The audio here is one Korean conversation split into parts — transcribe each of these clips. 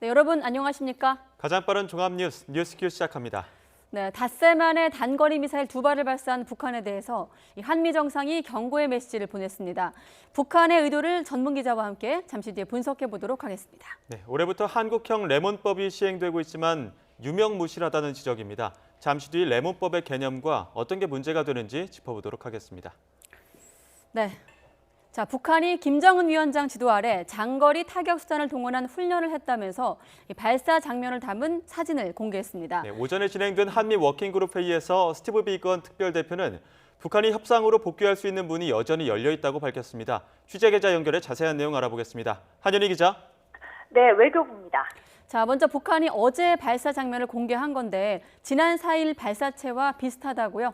네, 여러분 안녕하십니까? 가장 빠른 종합 뉴스큐 시작합니다. 네, 닷새 만에 단거리 미사일 2발을 발사한 북한에 대해서 한미 정상이 경고의 메시지를 보냈습니다. 북한의 의도를 전문 기자와 함께 잠시 뒤에 분석해 보도록 하겠습니다. 네, 올해부터 한국형 레몬법이 시행되고 있지만 유명무실하다는 지적입니다. 잠시 뒤 레몬법의 개념과 어떤 게 문제가 되는지 짚어보도록 하겠습니다. 네. 자, 북한이 김정은 위원장 지도 아래 장거리 타격 수단을 동원한 훈련을 했다면서 발사 장면을 담은 사진을 공개했습니다. 네, 오전에 진행된 한미 워킹그룹 회의에서 스티브 비건 특별대표는 북한이 협상으로 복귀할 수 있는 문이 여전히 열려 있다고 밝혔습니다. 취재계좌 연결해 자세한 내용 알아보겠습니다. 한연희 기자. 네, 외교부입니다. 자, 먼저 북한이 어제 발사 장면을 공개한 건데 지난 4일 발사체와 비슷하다고요?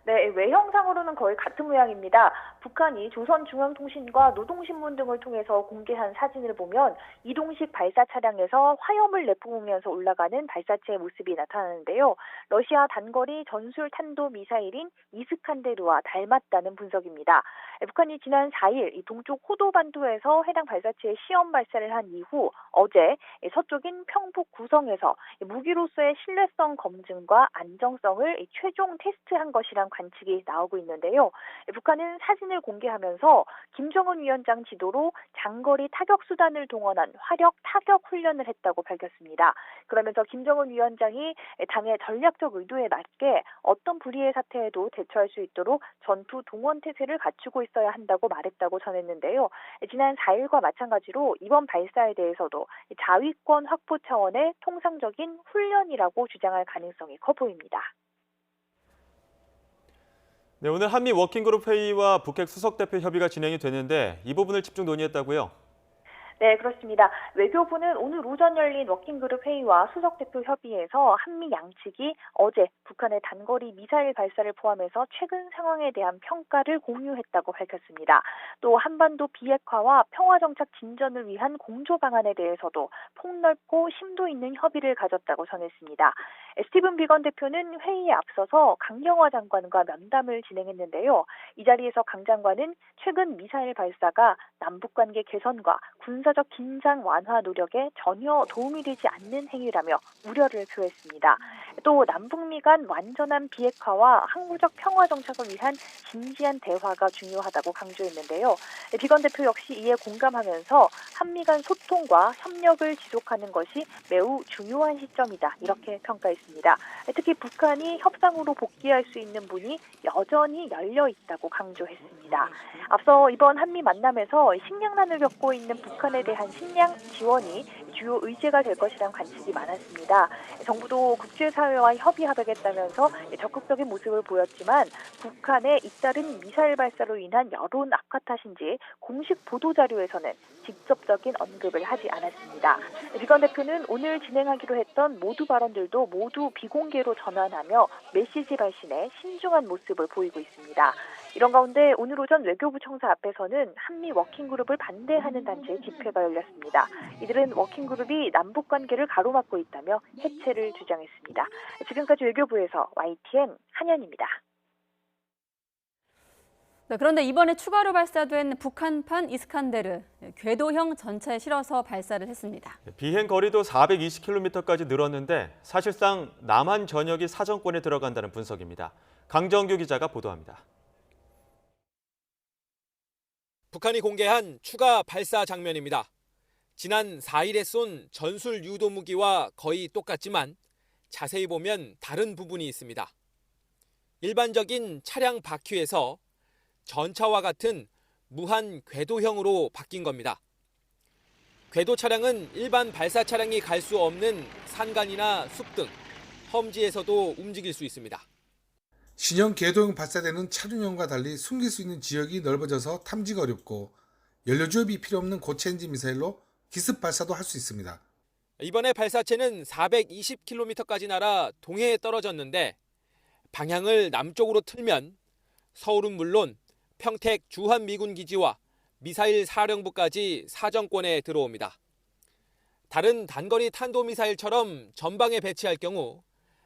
네, 외형상으로는 거의 같은 모양입니다. 북한이 조선중앙통신과 노동신문 등을 통해서 공개한 사진을 보면 이동식 발사 차량에서 화염을 내뿜으면서 올라가는 발사체의 모습이 나타나는데요. 러시아 단거리 전술 탄도 미사일인 이스칸데르와 닮았다는 분석입니다. 북한이 지난 4일 이 동쪽 호도반도에서 해당 발사체의 시험 발사를 한 이후 어제 서쪽인 평북 구성에서 무기로서의 신뢰성 검증과 안정성을 최종 테스트한 것이란 관측이 나오고 있는데요. 북한은 사진을 공개하면서 김정은 위원장 지도로 장거리 타격 수단을 동원한 화력 타격 훈련을 했다고 밝혔습니다. 그러면서 김정은 위원장이 당의 전략적 의도에 맞게 어떤 불의의 사태에도 대처할 수 있도록 전투 동원 태세를 갖추고 있어야 한다고 말했다고 전했는데요. 지난 4일과 마찬가지로 이번 발사에 대해서도 자위권 확보 차원의 통상적인 훈련이라고 주장할 가능성이 커 보입니다. 네, 오늘 한미 워킹그룹 회의와 북핵 수석대표 협의가 진행이 되는데 이 부분을 집중 논의했다고요? 네, 그렇습니다. 외교부는 오늘 오전 열린 워킹그룹 회의와 수석대표 협의에서 한미 양측이 어제 북한의 단거리 미사일 발사를 포함해서 최근 상황에 대한 평가를 공유했다고 밝혔습니다. 또 한반도 비핵화와 평화정착 진전을 위한 공조 방안에 대해서도 폭넓고 심도 있는 협의를 가졌다고 전했습니다. 스티븐 비건 대표는 회의에 앞서서 강경화 장관과 면담을 진행했는데요. 이 자리에서 강 장관은 최근 미사일 발사가 남북관계 개선과 군사적 긴장 완화 노력에 전혀 도움이 되지 않는 행위라며 우려를 표했습니다. 또 남북미 간 완전한 비핵화와 항구적 평화 정착을 위한 진지한 대화가 중요하다고 강조했는데요. 비건 대표 역시 이에 공감하면서 한미 간 소통과 협력을 지속하는 것이 매우 중요한 시점이다 이렇게 평가했습니다. 특히 북한이 협상으로 복귀할 수 있는 문이 여전히 열려 있다고 강조했습니다. 앞서 이번 한미 만남에서 식량난을 겪고 있는 북한에 대한 식량 지원이 주요 의제가 될 것이란 관측이 많았습니다. 정부도 국제사회와 협의하겠다면서 적극적인 모습을 보였지만 북한의 잇따른 미사일 발사로 인한 여론 악화 탓인지 공식 보도자료에서는 직접적인 언급을 하지 않았습니다. 비건 대표는 오늘 진행하기로 했던 모두 발언들도 모두 비공개로 전환하며 메시지 발신에 신중한 모습을 보이고 있습니다. 이런 가운데 오늘 오전 외교부 청사 앞에서는 한미 워킹그룹을 반대하는 단체의 집회가 열렸습니다. 이들은 워킹그룹이 남북관계를 가로막고 있다며 해체를 주장했습니다. 지금까지 외교부에서 YTN 한연입니다. 네, 그런데 이번에 추가로 발사된 북한판 이스칸데르, 궤도형 전차에 실어서 발사를 했습니다. 비행 거리도 420km까지 늘었는데 사실상 남한 전역이 사정권에 들어간다는 분석입니다. 강정규 기자가 보도합니다. 북한이 공개한 추가 발사 장면입니다. 지난 4일에 쏜 전술 유도 무기와 거의 똑같지만 자세히 보면 다른 부분이 있습니다. 일반적인 차량 바퀴에서 전차와 같은 무한 궤도형으로 바뀐 겁니다. 궤도 차량은 일반 발사 차량이 갈 수 없는 산간이나 숲 등 험지에서도 움직일 수 있습니다. 신형 궤도형 발사대는 차륜형과 달리 숨길 수 있는 지역이 넓어져서 탐지가 어렵고 연료주입이 필요 없는 고체 엔진 미사일로 기습 발사도 할 수 있습니다. 이번에 발사체는 420km까지 날아 동해에 떨어졌는데 방향을 남쪽으로 틀면 서울은 물론 평택 주한미군기지와 미사일 사령부까지 사정권에 들어옵니다. 다른 단거리 탄도미사일처럼 전방에 배치할 경우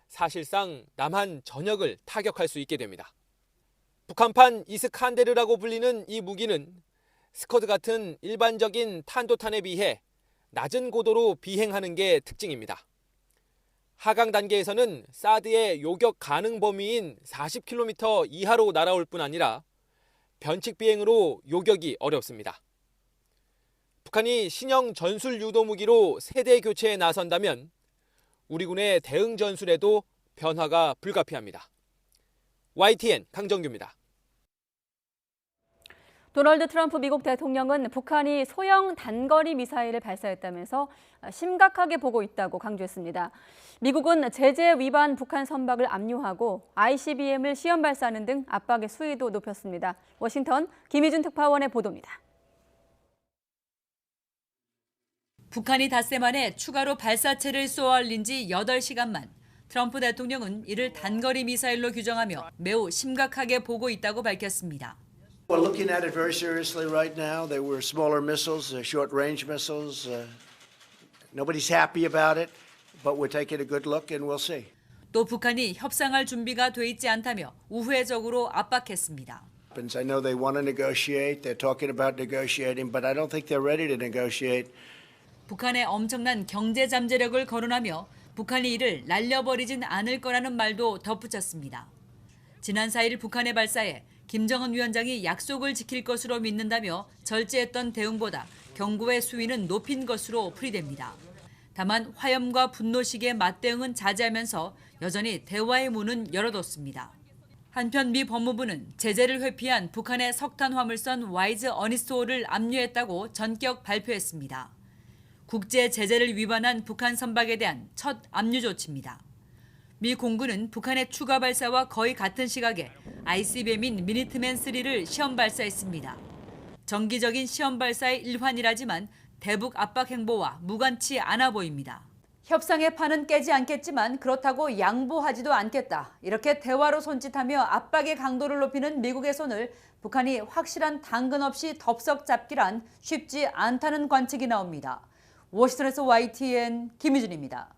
사실상 남한 전역을 타격할 수 있게 됩니다. 북한판 이스칸데르라고 불리는 이 무기는 스커드 같은 일반적인 탄도탄에 비해 낮은 고도로 비행하는 게 특징입니다. 하강 단계에서는 사드의 요격 가능 범위인 40km 이하로 날아올 뿐 아니라 변칙 비행으로 요격이 어렵습니다. 북한이 신형 전술 유도 무기로 세대 교체에 나선다면 우리 군의 대응 전술에도 변화가 불가피합니다. YTN 강정규입니다. 도널드 트럼프 미국 대통령은 북한이 소형 단거리 미사일을 발사했다면서 심각하게 보고 있다고 강조했습니다. 미국은 제재 위반 북한 선박을 압류하고 ICBM을 시험 발사하는 등 압박의 수위도 높였습니다. 워싱턴 김희준 특파원의 보도입니다. 북한이 닷새 만에 추가로 발사체를 쏘아 올린 지 8시간만 트럼프 대통령은 이를 단거리 미사일로 규정하며 매우 심각하게 보고 있다고 밝혔습니다. We're looking at it very seriously right now. They were smaller missiles, short-range missiles. Nobody's happy about it, but we're taking a good look and we'll see. 또 북한이 협상할 준비가 돼 있지 않다며 우회적으로 압박했습니다. I know they want to negotiate. They're talking about negotiating, but I don't think they're ready to negotiate. 북한의 엄청난 경제 잠재력을 거론하며 북한이 이를 날려버리진 않을 거라는 말도 덧붙였습니다. 지난 4일 북한에 발사해 김정은 위원장이 약속을 지킬 것으로 믿는다며 절제했던 대응보다 경고의 수위는 높인 것으로 풀이됩니다. 다만 화염과 분노식의 맞대응은 자제하면서 여전히 대화의 문은 열어뒀습니다. 한편 미 법무부는 제재를 회피한 북한의 석탄 화물선 와이즈 어니스토호를 압류했다고 전격 발표했습니다. 국제 제재를 위반한 북한 선박에 대한 첫 압류 조치입니다. 미 공군은 북한의 추가 발사와 거의 같은 시각에 ICBM인 미니트맨 3를 시험 발사했습니다. 정기적인 시험 발사의 일환이라지만 대북 압박 행보와 무관치 않아 보입니다. 협상의 판은 깨지 않겠지만 그렇다고 양보하지도 않겠다. 이렇게 대화로 손짓하며 압박의 강도를 높이는 미국의 손을 북한이 확실한 당근 없이 덥석 잡기란 쉽지 않다는 관측이 나옵니다. 워싱턴에서 YTN 김희준입니다.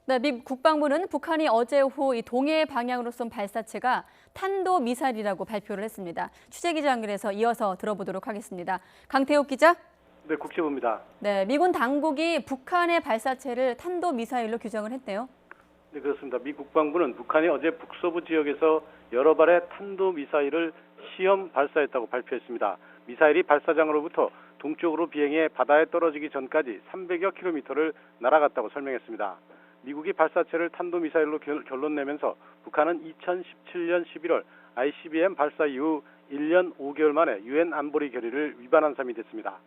네, 미 국방부는 북한이 어제 오후 이 동해 방향으로 쏜 발사체가 탄도미사일이라고 발표를 했습니다. 취재기자 연결해서 이어서 들어보도록 하겠습니다. 강태욱 기자. 네, 국제부입니다. 네, 미군 당국이 북한의 발사체를 탄도미사일로 규정을 했네요. 네, 그렇습니다. 미 국방부는 북한이 어제 북서부 지역에서 여러 발의 탄도미사일을 시험 발사했다고 발표했습니다. 미사일이 발사장으로부터 동쪽으로 비행해 바다에 떨어지기 전까지 300여 킬로미터를 날아갔다고 설명했습니다. 미국이 발사체를 탄도미사일로 결론 내면서 북한은 2017년 11월 ICBM 발사 이후 1년 5개월 만에 유엔 안보리 결의를 위반한 셈이 됐습니다.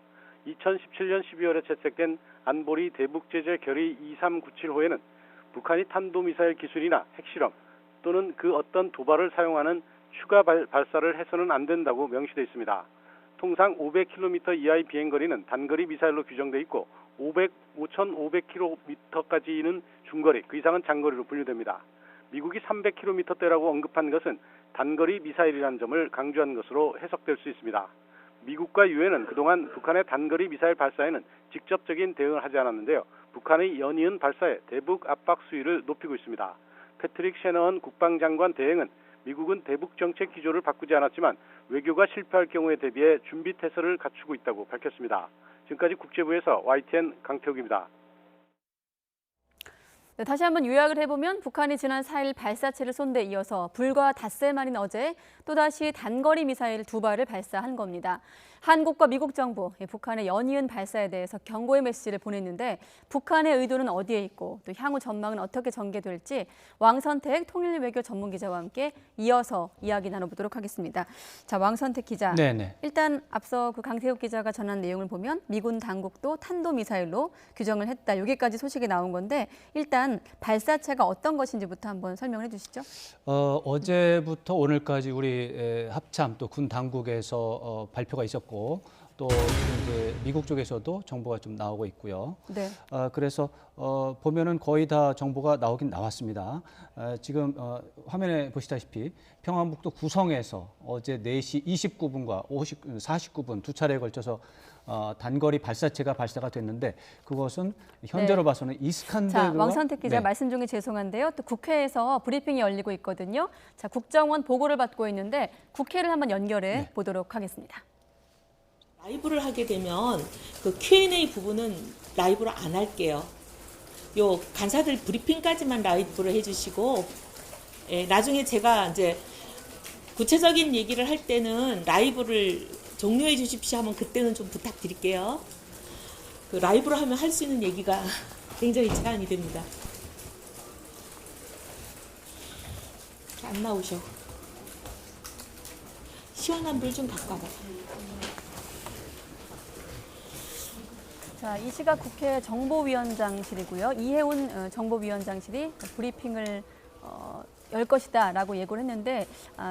2017년 12월에 채택된 안보리 대북제재 결의 2397호에는 북한이 탄도미사일 기술이나 핵실험 또는 그 어떤 도발을 사용하는 추가 발사를 해서는 안 된다고 명시되어 있습니다. 통상 500km 이하의 비행거리는 단거리 미사일로 규정돼 있고 5,500km까지는 중거리, 그 이상은 장거리로 분류됩니다. 미국이 300km대라고 언급한 것은 단거리 미사일이라는 점을 강조한 것으로 해석될 수 있습니다. 미국과 유엔은 그동안 북한의 단거리 미사일 발사에는 직접적인 대응을 하지 않았는데요. 북한의 연이은 발사에 대북 압박 수위를 높이고 있습니다. 패트릭 셰너헌 국방장관 대행은 미국은 대북 정책 기조를 바꾸지 않았지만 외교가 실패할 경우에 대비해 준비 태세를 갖추고 있다고 밝혔습니다. 지금까지 국제부에서 YTN 강태욱입니다. 네, 다시 한번 요약을 해보면 북한이 지난 4일 발사체를 쏜 데 이어서 불과 닷새 만인 어제 또다시 단거리 미사일 2발을 발사한 겁니다. 한국과 미국 정부, 북한의 연이은 발사에 대해서 경고의 메시지를 보냈는데 북한의 의도는 어디에 있고 또 향후 전망은 어떻게 전개될지 왕선택 통일외교 전문기자와 함께 이어서 이야기 나눠보도록 하겠습니다. 자, 왕선택 기자. 네네. 일단 앞서 그 강태욱 기자가 전한 내용을 보면 미군 당국도 탄도미사일로 규정을 했다. 여기까지 소식이 나온 건데 일단 발사체가 어떤 것인지부터 한번 설명을 해주시죠. 어제부터 오늘까지 우리 합참 또 군 당국에서 발표가 있었고 또 이제 미국 쪽에서도 정보가 좀 나오고 있고요. 네. 그래서 보면은 거의 다 정보가 나오긴 나왔습니다. 지금 화면에 보시다시피 평안북도 구성에서 어제 4시 29분과 49분 두 차례에 걸쳐서 단거리 발사체가 발사가 됐는데 그것은 현재로 봐서는 이스칸데르와 자, 왕선택 기자 네. 말씀 중에 죄송한데요. 또 국회에서 브리핑이 열리고 있거든요. 자, 국정원 보고를 받고 있는데 국회를 한번 연결해 보도록 하겠습니다. 라이브를 하게 되면 그 Q&A 부분은 라이브로 안 할게요. 요 간사들 브리핑까지만 라이브를 해주시고, 예, 나중에 제가 이제 구체적인 얘기를 할 때는 라이브를 종료해 주십시오 하면 그때는 좀 부탁드릴게요. 그 라이브로 하면 할 수 있는 얘기가 굉장히 제한이 됩니다. 안 나오셔. 시원한 물 좀 갖고 와봐. 자, 이 시각 국회 정보위원장실이고요. 이해운 정보위원장실이 브리핑을 열 것이다라고 예고를 했는데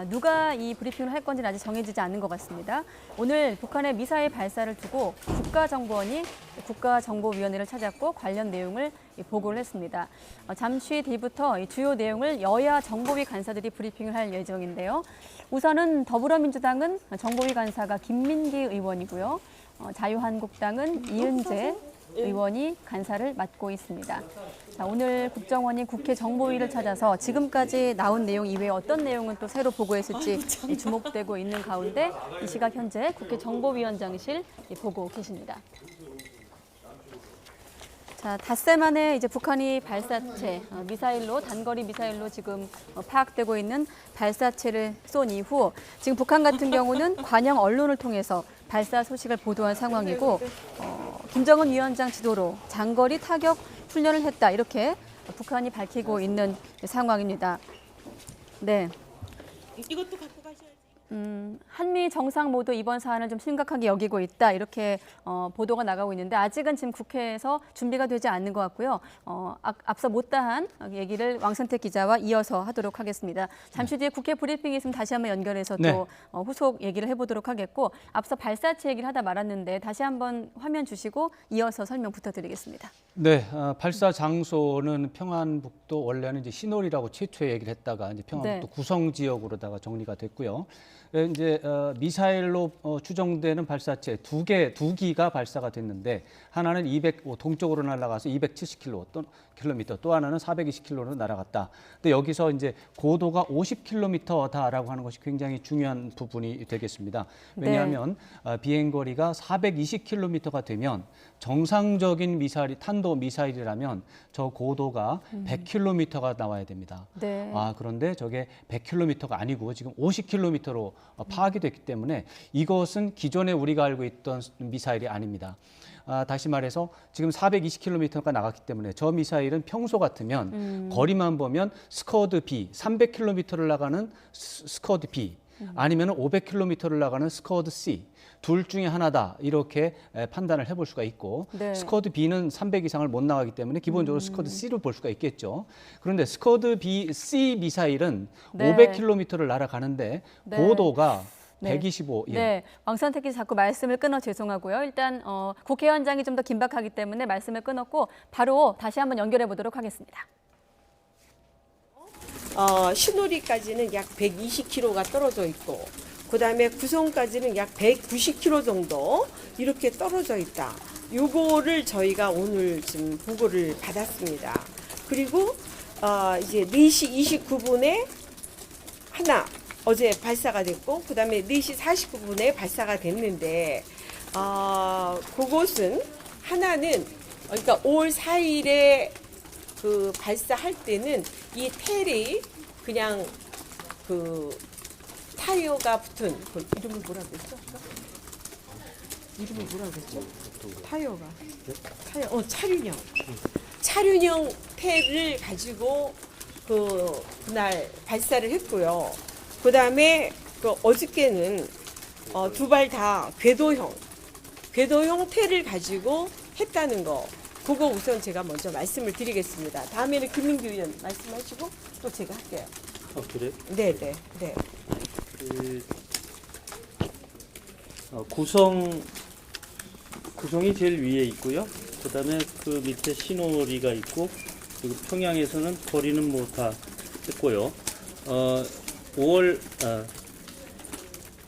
누가 이 브리핑을 할 건지는 아직 정해지지 않은 것 같습니다. 오늘 북한의 미사일 발사를 두고 국가정보원이 국가정보위원회를 찾았고 관련 내용을 보고를 했습니다. 잠시 뒤부터 이 주요 내용을 여야 정보위 간사들이 브리핑을 할 예정인데요. 우선은 더불어민주당은 정보위 간사가 김민기 의원이고요. 자유한국당은 이은재 의원이 간사를 맡고 있습니다. 자, 오늘 국정원이 국회 정보위를 찾아서 지금까지 나온 내용 이외에 어떤 내용은 또 새로 보고했을지 주목되고 있는 가운데 이 시각 현재 국회 정보위원장실 보고 계십니다. 자, 닷새 만에 이제 북한이 발사체, 미사일로, 단거리 미사일로 지금 파악되고 있는 발사체를 쏜 이후 지금 북한 같은 경우는 관영 언론을 통해서 발사 소식을 보도한 상황이고 김정은 위원장 지도로 장거리 타격 훈련을 했다 이렇게 북한이 밝히고 있는 상황입니다. 네. 이것도 갖고 가셔야지. 한미 정상 모두 이번 사안을 좀 심각하게 여기고 있다 이렇게 보도가 나가고 있는데 아직은 지금 국회에서 준비가 되지 않는 것 같고요. 앞서 못다한 얘기를 왕선택 기자와 이어서 하도록 하겠습니다. 잠시 뒤에 국회 브리핑이 있으면 다시 한번 연결해서 또 후속 얘기를 해보도록 하겠고 앞서 발사체 얘기를 하다 말았는데 다시 한번 화면 주시고 이어서 설명 부탁드리겠습니다. 네, 발사 장소는 평안북도 원래는 이제 신월이라고 최초에 얘기를 했다가 이제 평안북도 구성 지역으로다가 정리가 됐고요. 이제 미사일로 추정되는 발사체 두 기가 발사가 됐는데 하나는 동쪽으로 날아가서 270km, 또 하나는 420km로 날아갔다. 근데 여기서 이제 고도가 50km다라고 하는 것이 굉장히 중요한 부분이 되겠습니다. 왜냐하면 비행 거리가 420km가 되면 정상적인 미사일이 탄도 미사일이라면 저 고도가 100km가 나와야 됩니다. 네. 그런데 저게 100km가 아니고 지금 50km로 파악이 됐기 때문에 이것은 기존에 우리가 알고 있던 미사일이 아닙니다. 다시 말해서 지금 420km가 나갔기 때문에 저 미사일은 평소 같으면 거리만 보면 스커드 B, 300km를 나가는 스커드 B, 아니면 500km를 나가는 스커드 C, 둘 중에 하나다 이렇게 판단을 해볼 수가 있고 스커드 B는 300 이상을 못 나가기 때문에 기본적으로 스커드 C를 볼 수가 있겠죠. 그런데 스커드 C 미사일은 500km를 날아가는데 고도가 125. 네, 왕선택 기자 자꾸 말씀을 끊어 죄송하고요. 일단 국회 현장이 좀 더 긴박하기 때문에 말씀을 끊었고 바로 다시 한번 연결해 보도록 하겠습니다. 신우리까지는 약 120km가 떨어져 있고 그다음에 구성까지는 약 190km 정도 이렇게 떨어져 있다. 요거를 저희가 오늘 지금 보고를 받았습니다. 그리고 이제 4시 29분에 하나 어제 발사가 됐고 그다음에 4시 49분에 발사가 됐는데 그것은 하나는 그러니까 5월 4일에 그 발사할 때는 이 텔이 그냥 그 타이어가 붙은 그 이름을 뭐라고 했죠? 이름을 뭐라고 했죠? 타이어가 차륜형 텔을 가지고 그날 발사를 했고요. 그다음에 어저께는 두 발 다 궤도형 텔을 가지고 했다는 거. 그거 우선 제가 먼저 말씀을 드리겠습니다. 다음에는 김민기 의원 말씀하시고 또 제가 할게요. 그래? 네. 구성이 제일 위에 있고요. 그다음에 그 밑에 신호리가 있고 그리고 평양에서는 거리는 뭐 다 했고요. 5월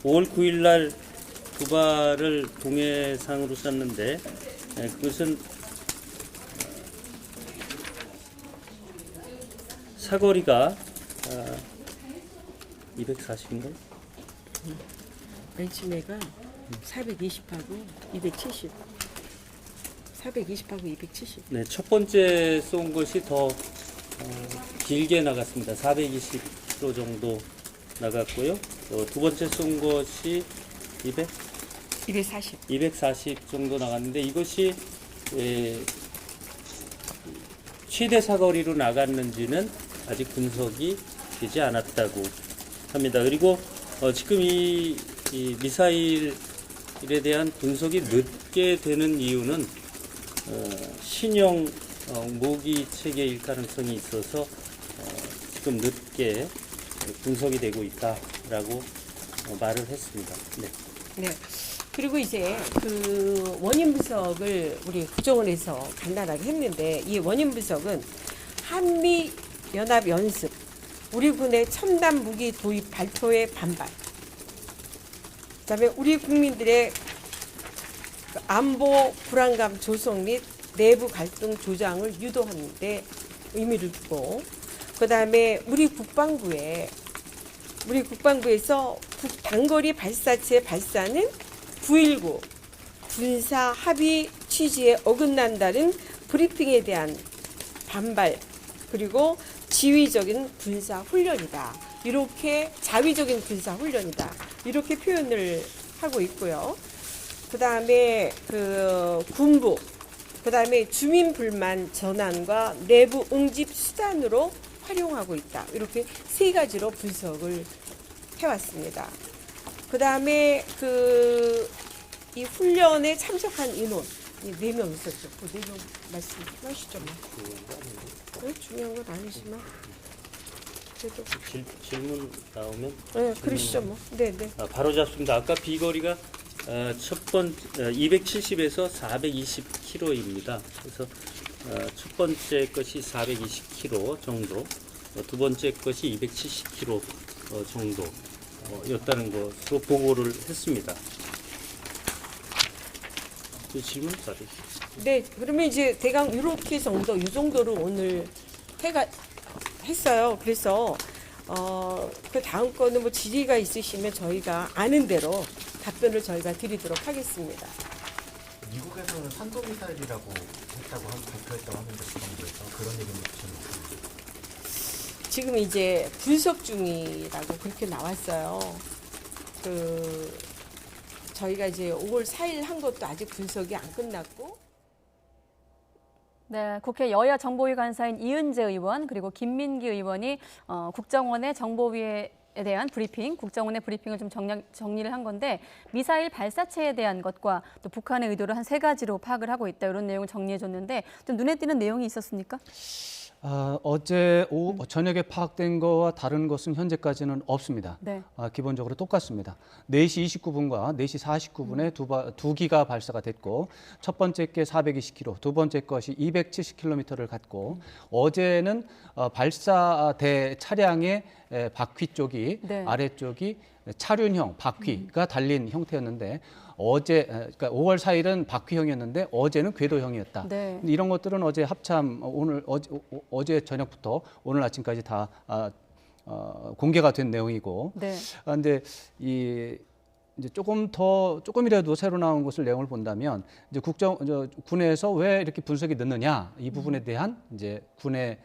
9일 날 두 발을 동해상으로 쐈는데 그것은 사거리가 240인가요? 벤치매가 420하고 270. 420하고 270. 네, 첫 번째 쏜 것이 더 길게 나갔습니다. 420km 정도 나갔고요. 두 번째 쏜 것이 240 정도 나갔는데 이것이 최대 사거리로 나갔는지는 아직 분석이 되지 않았다고 합니다. 그리고 지금 이 미사일에 대한 분석이 늦게 되는 이유는 신형 무기 체계일 가능성이 있어서 지금 늦게 분석이 되고 있다라고 말을 했습니다. 네. 네. 그리고 이제 그 원인 분석을 우리 국정원에서 간단하게 했는데 이 원인 분석은 한미 연합 연습, 우리 군의 첨단 무기 도입 발표의 반발, 그다음에 우리 국민들의 안보 불안감 조성 및 내부 갈등 조장을 유도하는 데 의미를 두고, 그다음에 우리 국방부에서 단거리 발사체 발사는 9.19 군사 합의 취지에 어긋난다는 브리핑에 대한 반발, 그리고 지휘적인 군사 훈련이다. 이렇게 자위적인 군사 훈련이다. 이렇게 표현을 하고 있고요. 그다음에 그 군부, 그다음에 주민 불만 전환과 내부 응집 수단으로 활용하고 있다. 이렇게 세 가지로 분석을 해왔습니다. 그다음에 이 훈련에 참석한 인원 4명 있었죠. 그 4명 말씀하시죠. 네, 중요한 건 아니지만 그래도 질문 나오면 네, 그러시죠 뭐. 네. 바로 잡습니다. 아까 비거리가 270에서 420km입니다. 그래서 첫 번째 것이 420km 정도, 두 번째 것이 270km 정도였다는 것으로 보고를 했습니다. 질문 자료. 네, 그러면 이제 대강 이렇게 정도, 이 정도로 오늘 했어요. 그래서 그 다음 거는 뭐 질의가 있으시면 저희가 아는 대로 답변을 저희가 드리도록 하겠습니다. 미국에서는 탄도미사일이라고 발표했다고 하는데 정부에서 그런 얘기는 들으셨나요? 지금 이제 분석 중이라고 그렇게 나왔어요. 저희가 이제 5월 4일 한 것도 아직 분석이 안 끝났고. 네, 국회 여야 정보위 간사인 이은재 의원 그리고 김민기 의원이 국정원의 정보위에 대한 브리핑, 국정원의 브리핑을 좀 정리를 한 건데 미사일 발사체에 대한 것과 또 북한의 의도를 한 3가지로 파악을 하고 있다, 이런 내용을 정리해 줬는데 좀 눈에 띄는 내용이 있었습니까? 어제 오후 저녁에 파악된 거와 다른 것은 현재까지는 없습니다. 네. 기본적으로 똑같습니다. 4시 29분과 4시 49분에 두 기가 발사가 됐고, 첫 번째 게 420km, 두 번째 것이 270km를 갔고, 어제는 발사대 차량의 바퀴 쪽이, 네. 아래쪽이 차륜형 바퀴가 달린 형태였는데, 그러니까 5월 4일은 바퀴형이었는데 어제는 궤도형이었다. 네. 이런 것들은 어제 합참 어제 저녁부터 오늘 아침까지 다 공개가 된 내용이고. 네. 근데 이제 조금이라도 새로 나온 것을 내용을 본다면 이제 군에서 왜 이렇게 분석이 늦느냐, 이 부분에 대한 이제 군의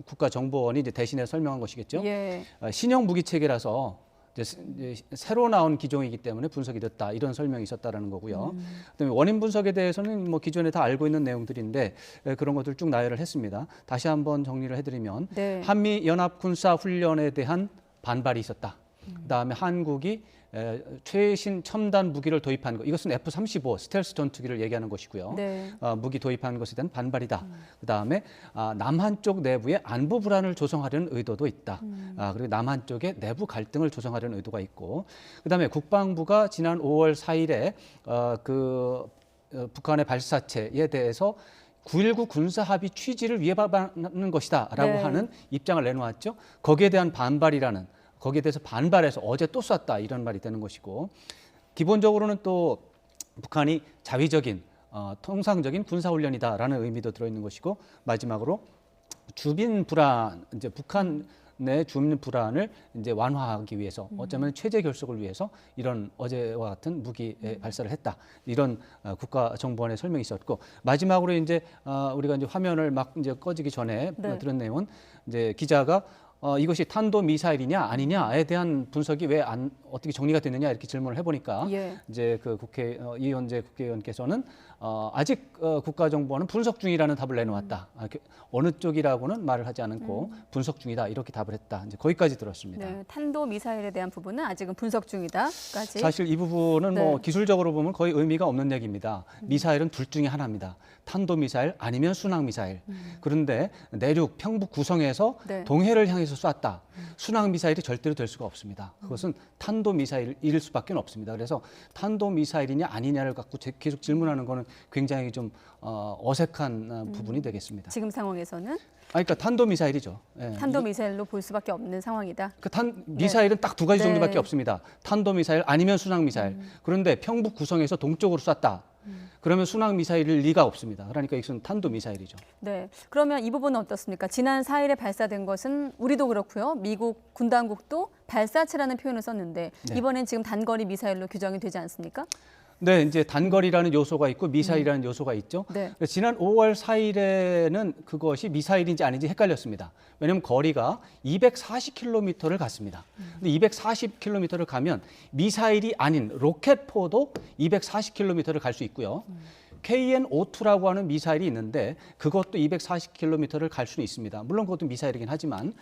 국가정보원이 이제 대신에 설명한 것이겠죠. 예. 신형 무기 체계라서 이제 새로 나온 기종이기 때문에 분석이 됐다, 이런 설명이 있었다라는 거고요. 그다음에 원인 분석에 대해서는 뭐 기존에 다 알고 있는 내용들인데 그런 것들 쭉 나열을 했습니다. 다시 한번 정리를 해드리면, 네. 한미 연합 군사 훈련에 대한 반발이 있었다. 그다음에 한국이 최신 첨단 무기를 도입한 것, 이것은 F-35 스텔스 전투기를 얘기하는 것이고요. 네. 무기 도입한 것에 대한 반발이다. 그다음에 남한 쪽 내부에 안보 불안을 조성하려는 의도도 있다. 그리고 남한 쪽에 내부 갈등을 조성하려는 의도가 있고, 그다음에 국방부가 지난 5월 4일에 북한의 발사체에 대해서 9.19 군사합의 취지를 위반하는 것이다 라고 네. 하는 입장을 내놓았죠. 거기에 대한 거기에 대해서 반발해서 어제 또 쐈다, 이런 말이 되는 것이고, 기본적으로는 또 북한이 자위적인 통상적인 군사훈련이다라는 의미도 들어있는 것이고, 마지막으로 주민 불안, 이제 북한 내 주민 불안을 이제 완화하기 위해서 어쩌면 체제 결속을 위해서 이런 어제와 같은 무기 발사를 했다. 이런 국가정보원의 설명이 있었고 마지막으로 이제 우리가 이제 화면을 막 이제 꺼지기 전에 네. 들은 내용은 이제 기자가 이것이 탄도 미사일이냐 아니냐에 대한 분석이 왜 어떻게 정리가 됐느냐 이렇게 질문을 해보니까 예. 이제 그 이현재 국회의원께서는 아직 국가정보원은 분석 중이라는 답을 내놓았다. 어느 쪽이라고는 말을 하지 않고 분석 중이다 이렇게 답을 했다. 이제 거기까지 들었습니다. 네, 탄도 미사일에 대한 부분은 아직은 분석 중이다까지. 사실 이 부분은 네. 뭐 기술적으로 보면 거의 의미가 없는 얘기입니다. 미사일은 둘 중에 하나입니다. 탄도 미사일 아니면 순항 미사일. 그런데 내륙 평북 구성에서 네. 동해를 향해서 쐈다. 순항 미사일이 절대로 될 수가 없습니다. 그것은 탄도 미사일일 수밖에 없습니다. 그래서 탄도 미사일이냐 아니냐를 갖고 계속 질문하는 거는 굉장히 좀 어색한 부분이 되겠습니다. 지금 상황에서는 그러니까 탄도 미사일이죠. 예. 탄도 미사일로 볼 수밖에 없는 상황이다. 미사일은 딱 두 가지 네. 정도밖에 없습니다. 탄도 미사일 아니면 순항 미사일. 그런데 평북 구성에서 동쪽으로 쐈다. 그러면 순항 미사일일 리가 없습니다. 그러니까 이것은 탄도 미사일이죠. 네. 그러면 이 부분은 어떻습니까? 지난 4일에 발사된 것은 우리도 그렇고요. 미국 군 당국도 발사체라는 표현을 썼는데 네. 이번엔 지금 단거리 미사일로 규정이 되지 않습니까? 네, 이제 단거리라는 요소가 있고 미사일이라는 요소가 있죠. 네. 지난 5월 4일에는 그것이 미사일인지 아닌지 헷갈렸습니다. 왜냐하면 거리가 240km를 갔습니다. 근데 240km를 가면 미사일이 아닌 로켓포도 240km를 갈 수 있고요. KN-52라고 하는 미사일이 있는데 그것도 240km를 갈 수는 있습니다. 물론 그것도 미사일이긴 하지만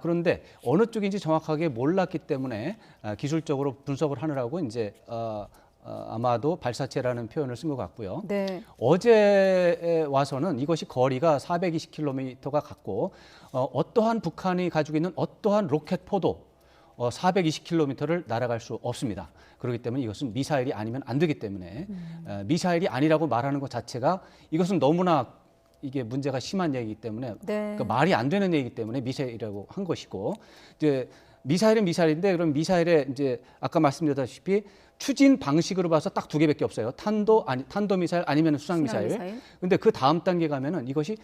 그런데 어느 쪽인지 정확하게 몰랐기 때문에 기술적으로 분석을 하느라고 이제 아마도 발사체라는 표현을 쓴 것 같고요. 네. 어제 와서는 이것이 거리가 420km가 갔고 어떠한 북한이 가지고 있는 어떠한 로켓포도 420km를 날아갈 수 없습니다. 그렇기 때문에 이것은 미사일이 아니면 안 되기 때문에 미사일이 아니라고 말하는 것 자체가 이것은 너무나 이게 문제가 심한 얘기이기 때문에 네. 그러니까 말이 안 되는 얘기이기 때문에 미사일이라고 한 것이고 이제 미사일은 미사일인데 그럼 미사일에 이제 아까 말씀드렸다시피 추진 방식으로 봐서 딱 두 개밖에 없어요. 탄도 미사일 아니면 수상 미사일. 근데 그 다음 단계 가면은 이것이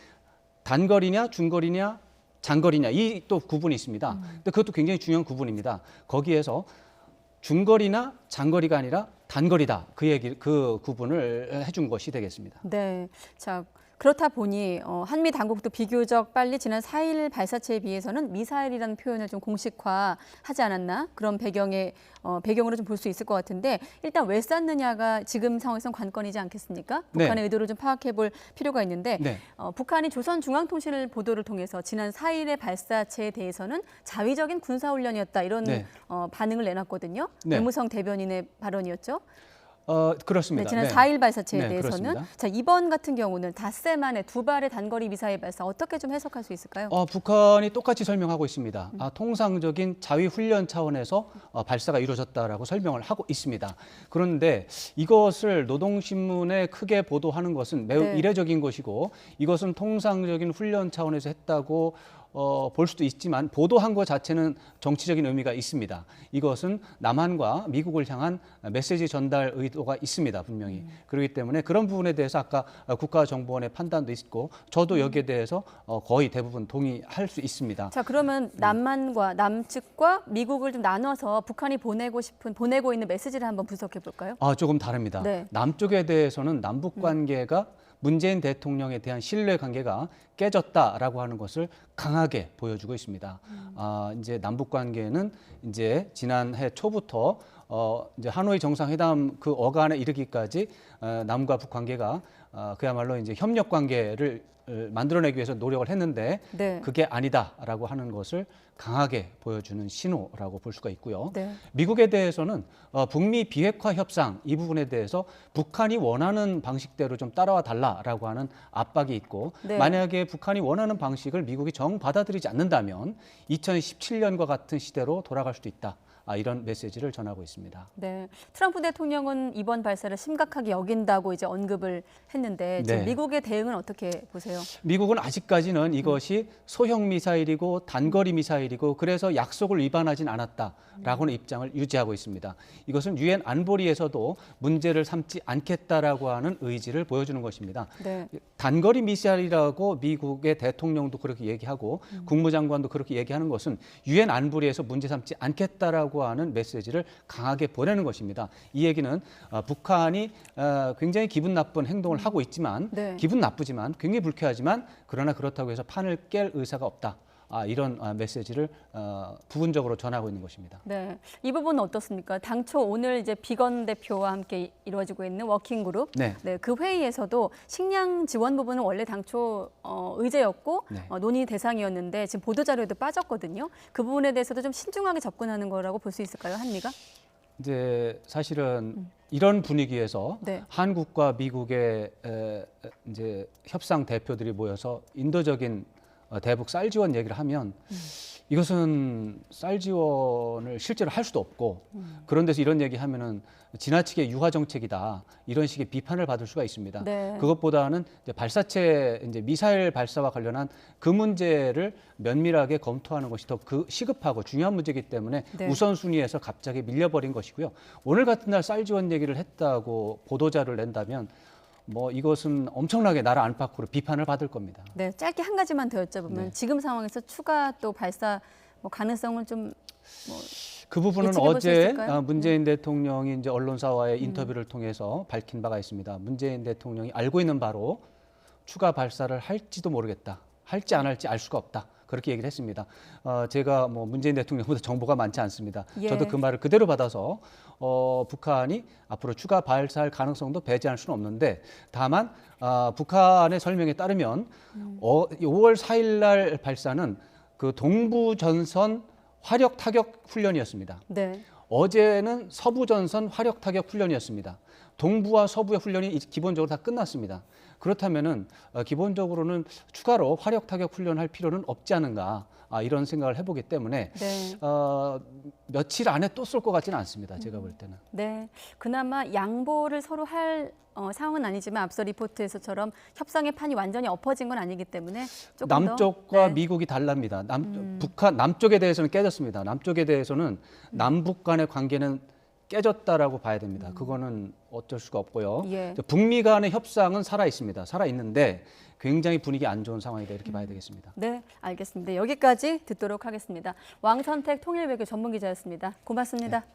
단거리냐 중거리냐 장거리냐 이 또 구분이 있습니다. 근데 그것도 굉장히 중요한 구분입니다. 거기에서 중거리나 장거리가 아니라 단거리다. 그 구분을 해준 것이 되겠습니다. 네. 자, 그렇다 보니 한미 당국도 비교적 빨리 지난 4일 발사체에 비해서는 미사일이라는 표현을 좀 공식화하지 않았나 그런 배경으로 좀 볼 수 있을 것 같은데 일단 왜 쐈느냐가 지금 상황에선 관건이지 않겠습니까? 북한의 네. 의도를 좀 파악해 볼 필요가 있는데 네. 북한이 조선중앙통신 보도를 통해서 지난 4일의 발사체에 대해서는 자위적인 군사훈련이었다 이런 네. 반응을 내놨거든요. 네. 외무성 대변인의 발언이었죠. 그렇습니다. 네, 지난 네. 4일 발사체에 네, 대해서는 그렇습니다. 자, 이번 같은 경우는 닷새 만에 두 발의 단거리 미사일 발사 어떻게 좀 해석할 수 있을까요? 북한이 똑같이 설명하고 있습니다. 통상적인 자위 훈련 차원에서 발사가 이루어졌다라고 설명을 하고 있습니다. 그런데 이것을 노동신문에 크게 보도하는 것은 매우 네. 이례적인 것이고 이것은 통상적인 훈련 차원에서 했다고 볼 수도 있지만 보도한 것 자체는 정치적인 의미가 있습니다. 이것은 남한과 미국을 향한 메시지 전달 의도가 있습니다. 분명히. 그렇기 때문에 그런 부분에 대해서 아까 국가정보원의 판단도 있고 저도 여기에 대해서 거의 대부분 동의할 수 있습니다. 자, 그러면 남한과 남측과 미국을 좀 나눠서 북한이 보내고 있는 메시지를 한번 분석해 볼까요? 조금 다릅니다. 네. 남쪽에 대해서는 남북 관계가 문재인 대통령에 대한 신뢰 관계가 깨졌다라고 하는 것을 강하게 보여주고 있습니다. 이제 남북 관계는 이제 지난해 초부터 이제 하노이 정상회담 그 어간에 이르기까지 남과 북 관계가 그야말로 이제 협력 관계를 만들어내기 위해서 노력을 했는데 네. 그게 아니다라고 하는 것을 강하게 보여주는 신호라고 볼 수가 있고요. 네. 미국에 대해서는 북미 비핵화 협상 이 부분에 대해서 북한이 원하는 방식대로 좀 따라와 달라라고 하는 압박이 있고 네. 만약에 북한이 원하는 방식을 미국이 정 받아들이지 않는다면 2017년과 같은 시대로 돌아갈 수도 있다. 이런 메시지를 전하고 있습니다. 네, 트럼프 대통령은 이번 발사를 심각하게 여긴다고 이제 언급을 했는데 지금 네. 미국의 대응은 어떻게 보세요? 미국은 아직까지는 이것이 소형 미사일이고 단거리 미사일이고 그래서 약속을 위반하진 않았다라고는 입장을 유지하고 있습니다. 이것은 유엔 안보리에서도 문제를 삼지 않겠다라고 하는 의지를 보여주는 것입니다. 네. 단거리 미사일이라고 미국의 대통령도 그렇게 얘기하고 국무장관도 그렇게 얘기하는 것은 유엔 안보리에서 문제 삼지 않겠다라고 하는 메시지를 강하게 보내는 것입니다. 이 얘기는 북한이 굉장히 기분 나쁜 행동을 하고 있지만 네. 기분 나쁘지만 굉장히 불쾌하지만 그러나 그렇다고 해서 판을 깰 의사가 없다. 이런 메시지를 부분적으로 전하고 있는 것입니다. 네, 이 부분은 어떻습니까? 당초 오늘 이제 비건 대표와 함께 이루어지고 있는 워킹그룹, 네. 그 회의에서도 식량 지원 부분은 원래 당초 의제였고 네. 논의 대상이었는데 지금 보도 자료에도 빠졌거든요. 그 부분에 대해서도 좀 신중하게 접근하는 거라고 볼 수 있을까요, 한미가? 이제 사실은 이런 분위기에서 네. 한국과 미국의 이제 협상 대표들이 모여서 인도적인 대북 쌀 지원 얘기를 하면 이것은 쌀 지원을 실제로 할 수도 없고 그런 데서 이런 얘기하면은 지나치게 유화 정책이다 이런 식의 비판을 받을 수가 있습니다. 네. 그것보다는 이제 발사체 이제 미사일 발사와 관련한 그 문제를 면밀하게 검토하는 것이 더 시급하고 중요한 문제이기 때문에 네. 우선순위에서 갑자기 밀려버린 것이고요. 오늘 같은 날 쌀 지원 얘기를 했다고 보도자를 낸다면 뭐 이것은 엄청나게 나라 안팎으로 비판을 받을 겁니다. 네, 짧게 한 가지만 더 여쭤보면 네. 지금 상황에서 추가 또 발사 가능성을 좀 그 부분은 예측해 볼수 어제 있을까요? 문재인 대통령이 이제 언론사와의 인터뷰를 통해서 밝힌 바가 있습니다. 문재인 대통령이 알고 있는 바로 추가 발사를 할지도 모르겠다. 할지 안 할지 알 수가 없다. 그렇게 얘기를 했습니다. 제가 뭐 문재인 대통령보다 정보가 많지 않습니다. 예. 저도 그 말을 그대로 받아서 북한이 앞으로 추가 발사할 가능성도 배제할 수는 없는데 다만 북한의 설명에 따르면 5월 4일 날 발사는 그 동부 전선 화력 타격 훈련이었습니다. 네. 어제는 서부 전선 화력 타격 훈련이었습니다. 동부와 서부의 훈련이 기본적으로 다 끝났습니다. 그렇다면은 기본적으로는 추가로 화력 타격 훈련할 필요는 없지 않은가 이런 생각을 해보기 때문에 네. 며칠 안에 또 쏠 것 같지는 않습니다. 제가 볼 때는. 네, 그나마 양보를 서로 할 상황은 아니지만 앞서 리포트에서처럼 협상의 판이 완전히 엎어진 건 아니기 때문에 조금 남쪽과 더, 미국이 다릅니다. 북한 남쪽에 대해서는 깨졌습니다. 남쪽에 대해서는 남북 간의 관계는 깨졌다라고 봐야 됩니다. 그거는 어쩔 수가 없고요. 예. 북미 간의 협상은 살아 있습니다. 살아 있는데 굉장히 분위기 안 좋은 상황이다 이렇게 봐야 되겠습니다. 네, 알겠습니다. 여기까지 듣도록 하겠습니다. 왕선택 통일외교 전문기자였습니다. 고맙습니다. 네.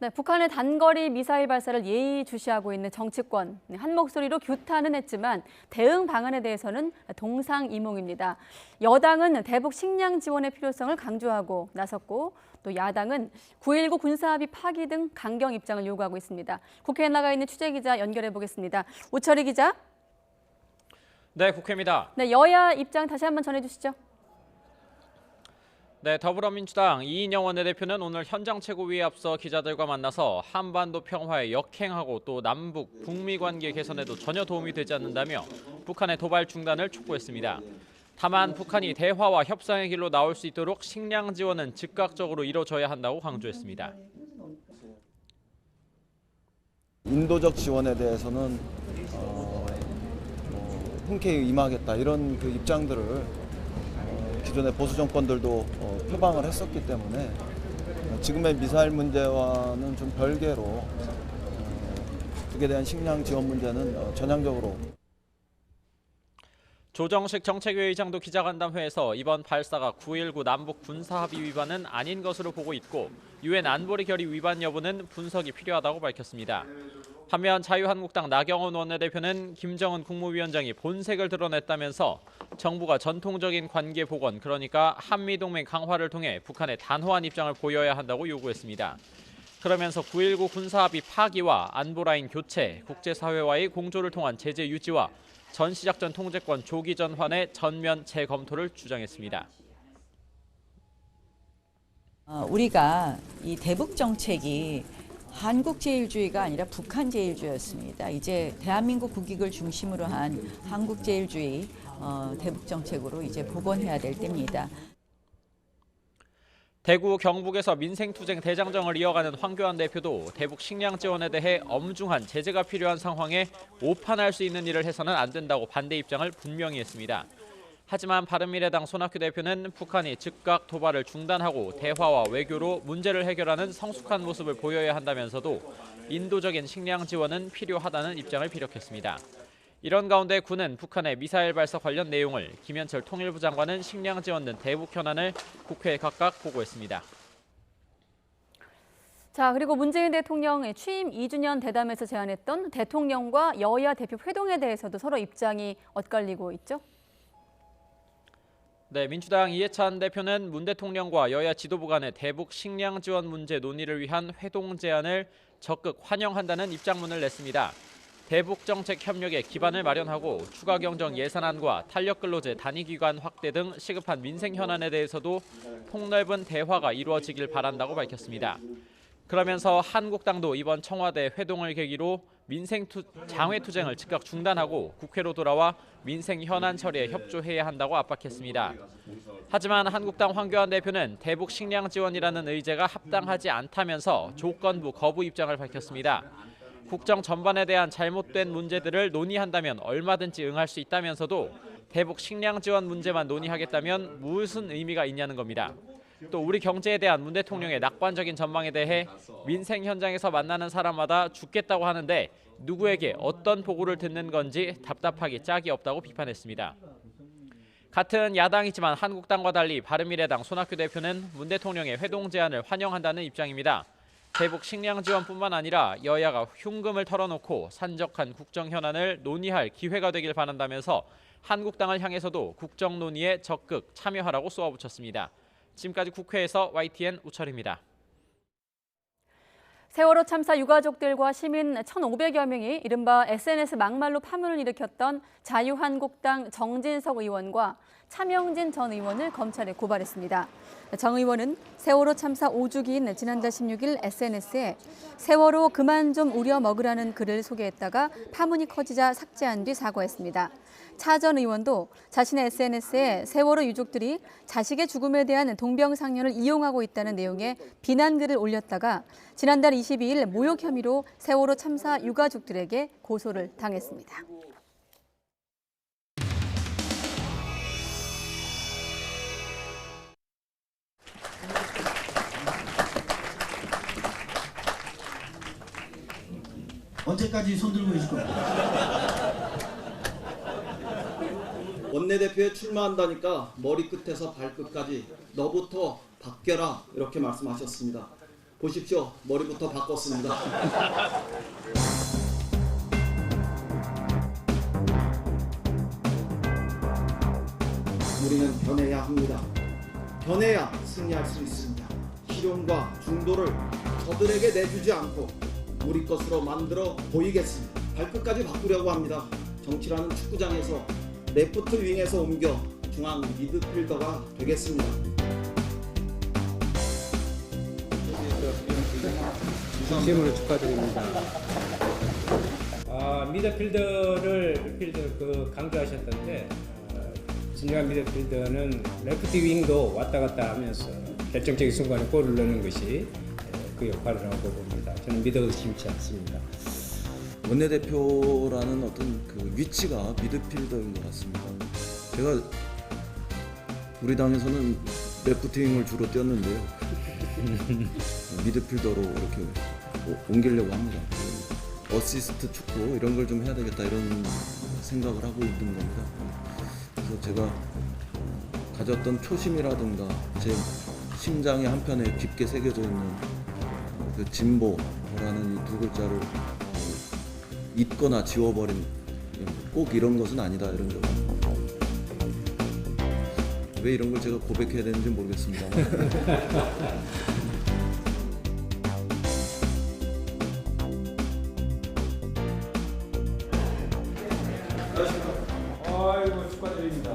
네, 북한의 단거리 미사일 발사를 예의주시하고 있는 정치권 한 목소리로 규탄은 했지만 대응 방안에 대해서는 동상이몽입니다. 여당은 대북 식량 지원의 필요성을 강조하고 나섰고 또 야당은 9.19 군사합의 파기 등 강경 입장을 요구하고 있습니다. 국회에 나가 있는 취재기자 연결해 보겠습니다. 우철희 기자. 네, 국회입니다. 네, 여야 입장 다시 한번 전해주시죠. 네, 더불어민주당 이인영 원내대표는 오늘 현장 최고위에 앞서 기자들과 만나서 한반도 평화에 역행하고 또 남북, 북미 관계 개선에도 전혀 도움이 되지 않는다며 북한의 도발 중단을 촉구했습니다. 다만 북한이 대화와 협상의 길로 나올 수 있도록 식량 지원은 즉각적으로 이뤄져야 한다고 강조했습니다. 인도적 지원에 대해서는 흔쾌히 임하겠다 이런 그 입장들을 기존의 보수 정권들도 표방을 했었기 때문에 지금의 미사일 문제와는 좀 별개로 북에 대한 식량 지원 문제는 전향적으로. 조정식 정책위의장도 기자간담회에서 이번 발사가 9.19 남북 군사합의 위반은 아닌 것으로 보고 있고 유엔 안보리 결의 위반 여부는 분석이 필요하다고 밝혔습니다. 반면 자유한국당 나경원 원내대표는 김정은 국무위원장이 본색을 드러냈다면서 정부가 전통적인 관계 복원, 그러니까 한미동맹 강화를 통해 북한에 단호한 입장을 보여야 한다고 요구했습니다. 그러면서 9.19 군사합의 파기와 안보라인 교체, 국제사회와의 공조를 통한 제재 유지와 전시작전 통제권 조기 전환의 전면 재검토를 주장했습니다. 우리가 이 대북 정책이 한국 제일주의가 아니라 북한 제일주의였습니다. 이제 대한민국 국익을 중심으로 한 한국 제일주의 대북 정책으로 이제 복원해야 될 때입니다. 대구 경북에서 민생투쟁 대장정을 이어가는 황교안 대표도 대북 식량 지원에 대해 엄중한 제재가 필요한 상황에 오판할 수 있는 일을 해서는 안 된다고 반대 입장을 분명히 했습니다. 하지만 바른미래당 손학규 대표는 북한이 즉각 도발을 중단하고 대화와 외교로 문제를 해결하는 성숙한 모습을 보여야 한다면서도 인도적인 식량 지원은 필요하다는 입장을 피력했습니다. 이런 가운데 군은 북한의 미사일 발사 관련 내용을, 김현철 통일부 장관은 식량 지원 등 대북 현안을 국회에 각각 보고했습니다. 자, 그리고 문재인 대통령 취임 2주년 대담에서 제안했던 대통령과 여야 대표 회동에 대해서도 서로 입장이 엇갈리고 있죠? 네, 민주당 이해찬 대표는 문 대통령과 여야 지도부 간의 대북 식량 지원 문제 논의를 위한 회동 제안을 적극 환영한다는 입장문을 냈습니다. 대북 정책 협력의 기반을 마련하고 추가 경정 예산안과 탄력 근로제 단위 기간 확대 등 시급한 민생 현안에 대해서도 폭넓은 대화가 이루어지길 바란다고 밝혔습니다. 그러면서 한국당도 이번 청와대 회동을 계기로 장외투쟁을 즉각 중단하고 국회로 돌아와 민생 현안 처리에 협조해야 한다고 압박했습니다. 하지만 한국당 황교안 대표는 대북 식량 지원이라는 의제가 합당하지 않다면서 조건부 거부 입장을 밝혔습니다. 국정 전반에 대한 잘못된 문제들을 논의한다면 얼마든지 응할 수 있다면서도 대북 식량 지원 문제만 논의하겠다면 무슨 의미가 있냐는 겁니다. 또 우리 경제에 대한 문 대통령의 낙관적인 전망에 대해 민생 현장에서 만나는 사람마다 죽겠다고 하는데 누구에게 어떤 보고를 듣는 건지 답답하기 짝이 없다고 비판했습니다. 같은 야당이지만 한국당과 달리 바른미래당 손학규 대표는 문 대통령의 회동 제안을 환영한다는 입장입니다. 대북 식량 지원뿐만 아니라 여야가 흉금을 털어놓고 산적한 국정 현안을 논의할 기회가 되길 바란다면서 한국당을 향해서도 국정 논의에 적극 참여하라고 쏘아붙였습니다. 지금까지 국회에서 YTN 우철입니다. 세월호 참사 유가족들과 시민 1,500여 명이 이른바 SNS 막말로 파문을 일으켰던 자유한국당 정진석 의원과 차명진 전 의원을 검찰에 고발했습니다. 정 의원은 세월호 참사 5주기인 지난달 16일 SNS에 세월호 그만 좀 우려 먹으라는 글을 소개했다가 파문이 커지자 삭제한 뒤 사과했습니다. 차 전 의원도 자신의 SNS에 세월호 유족들이 자식의 죽음에 대한 동병상련을 이용하고 있다는 내용의 비난글을 올렸다가 지난달 22일 모욕 혐의로 세월호 참사 유가족들에게 고소를 당했습니다. 언제까지 손들고 계실 겁니까? 원내대표에 출마한다니까 머리끝에서 발끝까지 너부터 바뀌어라 이렇게 말씀하셨습니다. 보십시오. 머리부터 바꿨습니다. 우리는 변해야 합니다. 변해야 승리할 수 있습니다. 실용과 중도를 저들에게 내주지 않고 우리 것으로 만들어 보이겠습니다. 발끝까지 바꾸려고 합니다. 정치라는 축구장에서 레프트 윙에서 옮겨 중앙 미드필더가 되겠습니다. 진심으로 축하드립니다. 미드필더를 강조하셨던데 진정한 미드필더는 레프트 윙도 왔다 갔다 하면서 결정적인 순간에 골을 넣는 것이 그 역할을 하고 봅니다. 저는 믿어 의심치 않습니다. 원내대표라는 어떤 그 위치가 미드필더인 것 같습니다. 제가 우리 당에서는 레프트윙을 주로 뛰었는데요. 미드필더로 이렇게 옮기려고 합니다. 어시스트 축구 이런 걸 좀 해야 되겠다 이런 생각을 하고 있는 겁니다. 그래서 제가 가졌던 초심이라든가 제 심장의 한편에 깊게 새겨져 있는 그 진보라는 이 두 글자를 잊거나 지워버린 꼭 이런 것은 아니다 이런 거. 왜 이런 걸 제가 고백해야 되는지 모르겠습니다. 아이고 축하드립니다.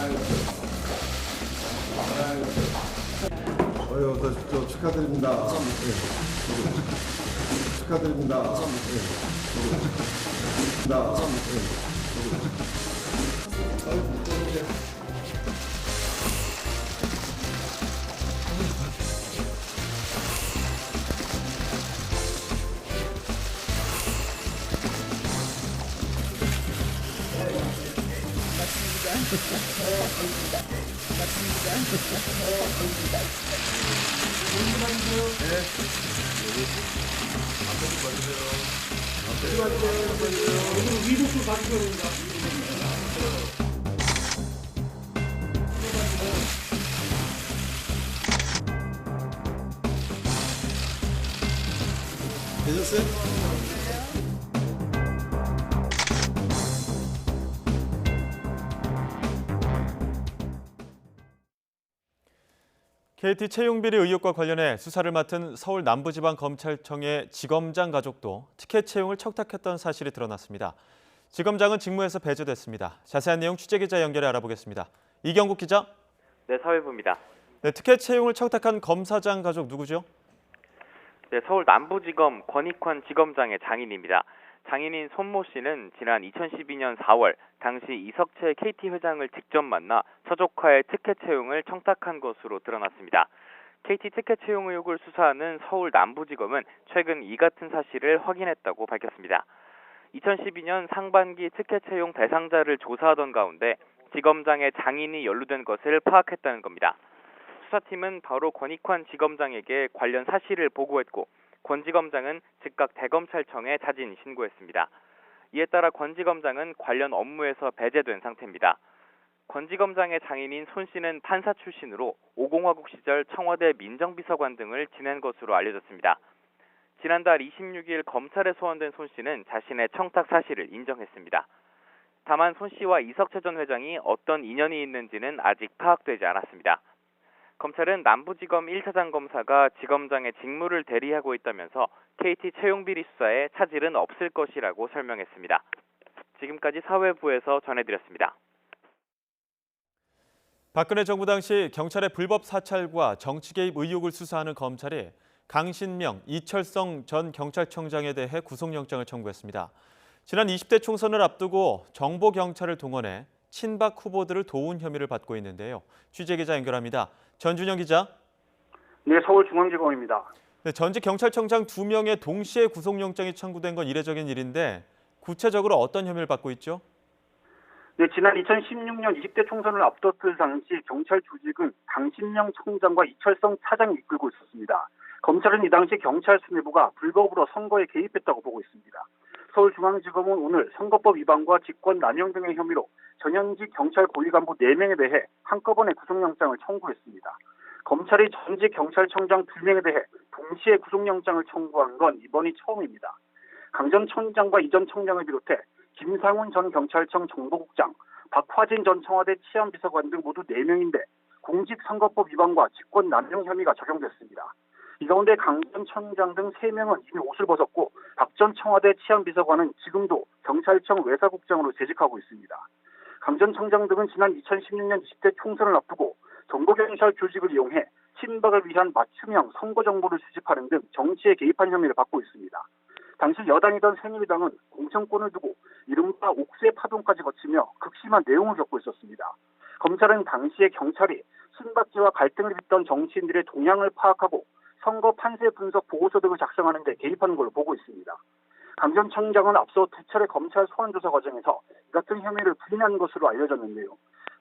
아이고. 저 축하드립니다. 축하드립니다. 되셨어요? KT 채용비리 의혹과 관련해 수사를 맡은 서울 남부지방검찰청의 지검장 가족도 티켓 채용을 청탁했던 사실이 드러났습니다. 지검장은 직무에서 배제됐습니다. 자세한 내용 취재기자 연결해 알아보겠습니다. 이경국 기자. 네, 사회부입니다. 네, 티켓 채용을 청탁한 검사장 가족 누구죠? 네, 서울 남부지검 권익환 지검장의 장인입니다. 장인인 손모 씨는 지난 2012년 4월 당시 이석채 KT 회장을 직접 만나 서족화의 티켓 채용을 청탁한 것으로 드러났습니다. KT 티켓 채용 의혹을 수사하는 서울 남부지검은 최근 이 같은 사실을 확인했다고 밝혔습니다. 2012년 상반기 티켓 채용 대상자를 조사하던 가운데 지검장의 장인이 연루된 것을 파악했다는 겁니다. 수사팀은 바로 권익환 지검장에게 관련 사실을 보고했고 권 지검장은 즉각 대검찰청에 자진 신고했습니다. 이에 따라 권 지검장은 관련 업무에서 배제된 상태입니다. 권 지검장의 장인인 손 씨는 판사 출신으로 오공화국 시절 청와대 민정비서관 등을 지낸 것으로 알려졌습니다. 지난달 26일 검찰에 소환된 손 씨는 자신의 청탁 사실을 인정했습니다. 다만 손 씨와 이석채 전 회장이 어떤 인연이 있는지는 아직 파악되지 않았습니다. 검찰은 남부지검 1차장 검사가 지검장의 직무를 대리하고 있다면서 KT 채용비리 수사에 차질은 없을 것이라고 설명했습니다. 지금까지 사회부에서 전해드렸습니다. 박근혜 정부 당시 경찰의 불법 사찰과 정치 개입 의혹을 수사하는 검찰이 강신명, 이철성 전 경찰청장에 대해 구속영장을 청구했습니다. 지난 20대 총선을 앞두고 정보경찰을 동원해 친박 후보들을 도운 혐의를 받고 있는데요. 취재기자 연결합니다. 전준영 기자. 네, 서울중앙지검입니다. 네, 전직 경찰청장 2명의 동시에 구속영장이 청구된 건 이례적인 일인데 구체적으로 어떤 혐의를 받고 있죠? 네, 지난 2016년 20대 총선을 앞뒀을 당시 경찰 조직은 강신명 청장과 이철성 차장이 이끌고 있었습니다. 검찰은 이 당시 경찰 수뇌부가 불법으로 선거에 개입했다고 보고 있습니다. 서울중앙지검은 오늘 선거법 위반과 직권 남용 등의 혐의로 전현직 경찰 고위 간부 4명에 대해 한꺼번에 구속영장을 청구했습니다. 검찰이 전직 경찰청장 2명에 대해 동시에 구속영장을 청구한 건 이번이 처음입니다. 강 전 청장과 이 전 청장을 비롯해 김상훈 전 경찰청 정보국장, 박화진 전 청와대 치안비서관 등 모두 4명인데 공직선거법 위반과 직권 남용 혐의가 적용됐습니다. 이 가운데 강 전 청장 등 3명은 이미 옷을 벗었고 박 전 청와대 치안비서관은 지금도 경찰청 외사국장으로 재직하고 있습니다. 강 전 청장 등은 지난 2016년 20대 총선을 앞두고 정보경찰 조직을 이용해 친박을 위한 맞춤형 선거 정보를 수집하는 등 정치에 개입한 혐의를 받고 있습니다. 당시 여당이던 새누리당은 공천권을 두고 이른바 옥새 파동까지 거치며 극심한 내용을 겪고 있었습니다. 검찰은 당시에 경찰이 친박계와 갈등을 빚던 정치인들의 동향을 파악하고 선거 판세 분석 보고서 등을 작성하는 데 개입하는 걸로 보고 있습니다. 강 전 청장은 앞서 2차례 검찰 소환 조사 과정에서 이 같은 혐의를 부인한 것으로 알려졌는데요.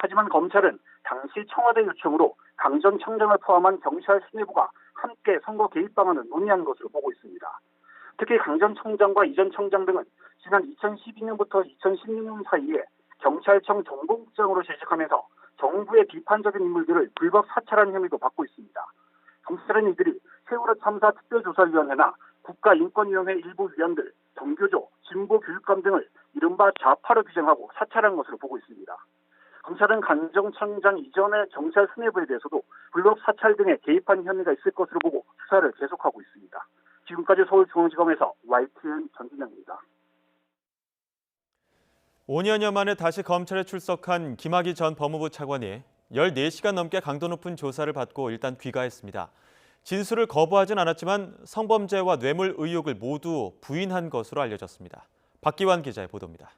하지만 검찰은 당시 청와대 요청으로 강 전 청장을 포함한 경찰 수뇌부가 함께 선거 개입 방안을 논의한 것으로 보고 있습니다. 특히 강 전 청장과 이 전 청장 등은 지난 2012년부터 2016년 사이에 경찰청 정보국장으로 재직하면서 정부의 비판적인 인물들을 불법 사찰한 혐의도 받고 있습니다. 검찰은 이들이 세월호 참사 특별조사위원회나 국가인권위원회 일부 위원들, 정교조, 진보교육감 등을 이른바 좌파로 규정하고 사찰한 것으로 보고 있습니다. 검찰은 강 전 청장 이전의 경찰 수뇌부에 대해서도 불법 사찰 등에 개입한 혐의가 있을 것으로 보고 수사를 계속하고 있습니다. 지금까지 서울중앙지검에서 YTN 전준영입니다. 5년여 만에 다시 검찰에 출석한 김학의 전 법무부 차관이 14시간 넘게 강도 높은 조사를 받고 일단 귀가했습니다. 진술을 거부하진 않았지만 성범죄와 뇌물 의혹을 모두 부인한 것으로 알려졌습니다. 박기환 기자의 보도입니다.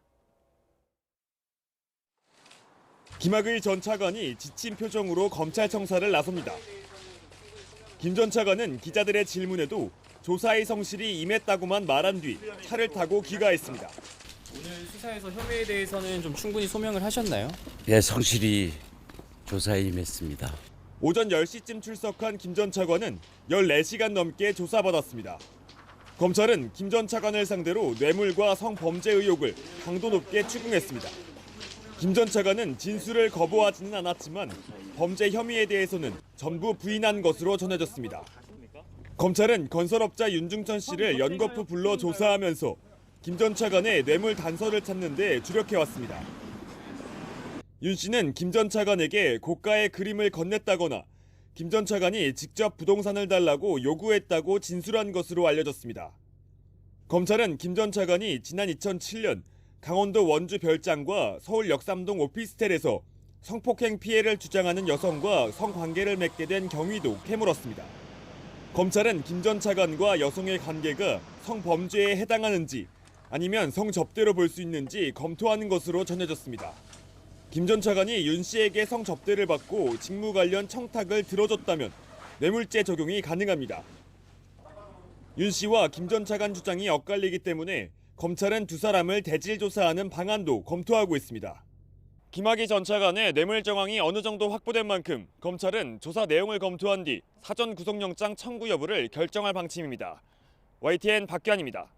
김학의 전 차관이 지친 표정으로 검찰 청사를 나섭니다. 김 전 차관은 기자들의 질문에도 조사의 성실이 임했다고만 말한 뒤 차를 타고 귀가했습니다. 오늘 수사에서 혐의에 대해서는 좀 충분히 소명을 하셨나요? 예, 성실히 조사에 임했습니다. 오전 10시쯤 출석한 김 전 차관은 14시간 넘게 조사받았습니다. 검찰은 김 전 차관을 상대로 뇌물과 성범죄 의혹을 강도 높게 추궁했습니다. 김 전 차관은 진술을 거부하지는 않았지만 범죄 혐의에 대해서는 전부 부인한 것으로 전해졌습니다. 검찰은 건설업자 윤중천 씨를 연거푸 불러 조사하면서 김 전 차관의 뇌물 단서를 찾는 데 주력해왔습니다. 윤 씨는 김 전 차관에게 고가의 그림을 건넸다거나 김 전 차관이 직접 부동산을 달라고 요구했다고 진술한 것으로 알려졌습니다. 검찰은 김 전 차관이 지난 2007년 강원도 원주 별장과 서울 역삼동 오피스텔에서 성폭행 피해를 주장하는 여성과 성관계를 맺게 된 경위도 캐물었습니다. 검찰은 김 전 차관과 여성의 관계가 성범죄에 해당하는지 아니면 성접대로 볼 수 있는지 검토하는 것으로 전해졌습니다. 김 전 차관이 윤 씨에게 성접대를 받고 직무 관련 청탁을 들어줬다면 뇌물죄 적용이 가능합니다. 윤 씨와 김 전 차관 주장이 엇갈리기 때문에 검찰은 두 사람을 대질 조사하는 방안도 검토하고 있습니다. 김학의 전 차관의 뇌물 정황이 어느 정도 확보된 만큼 검찰은 조사 내용을 검토한 뒤 사전 구속영장 청구 여부를 결정할 방침입니다. YTN 박규환입니다.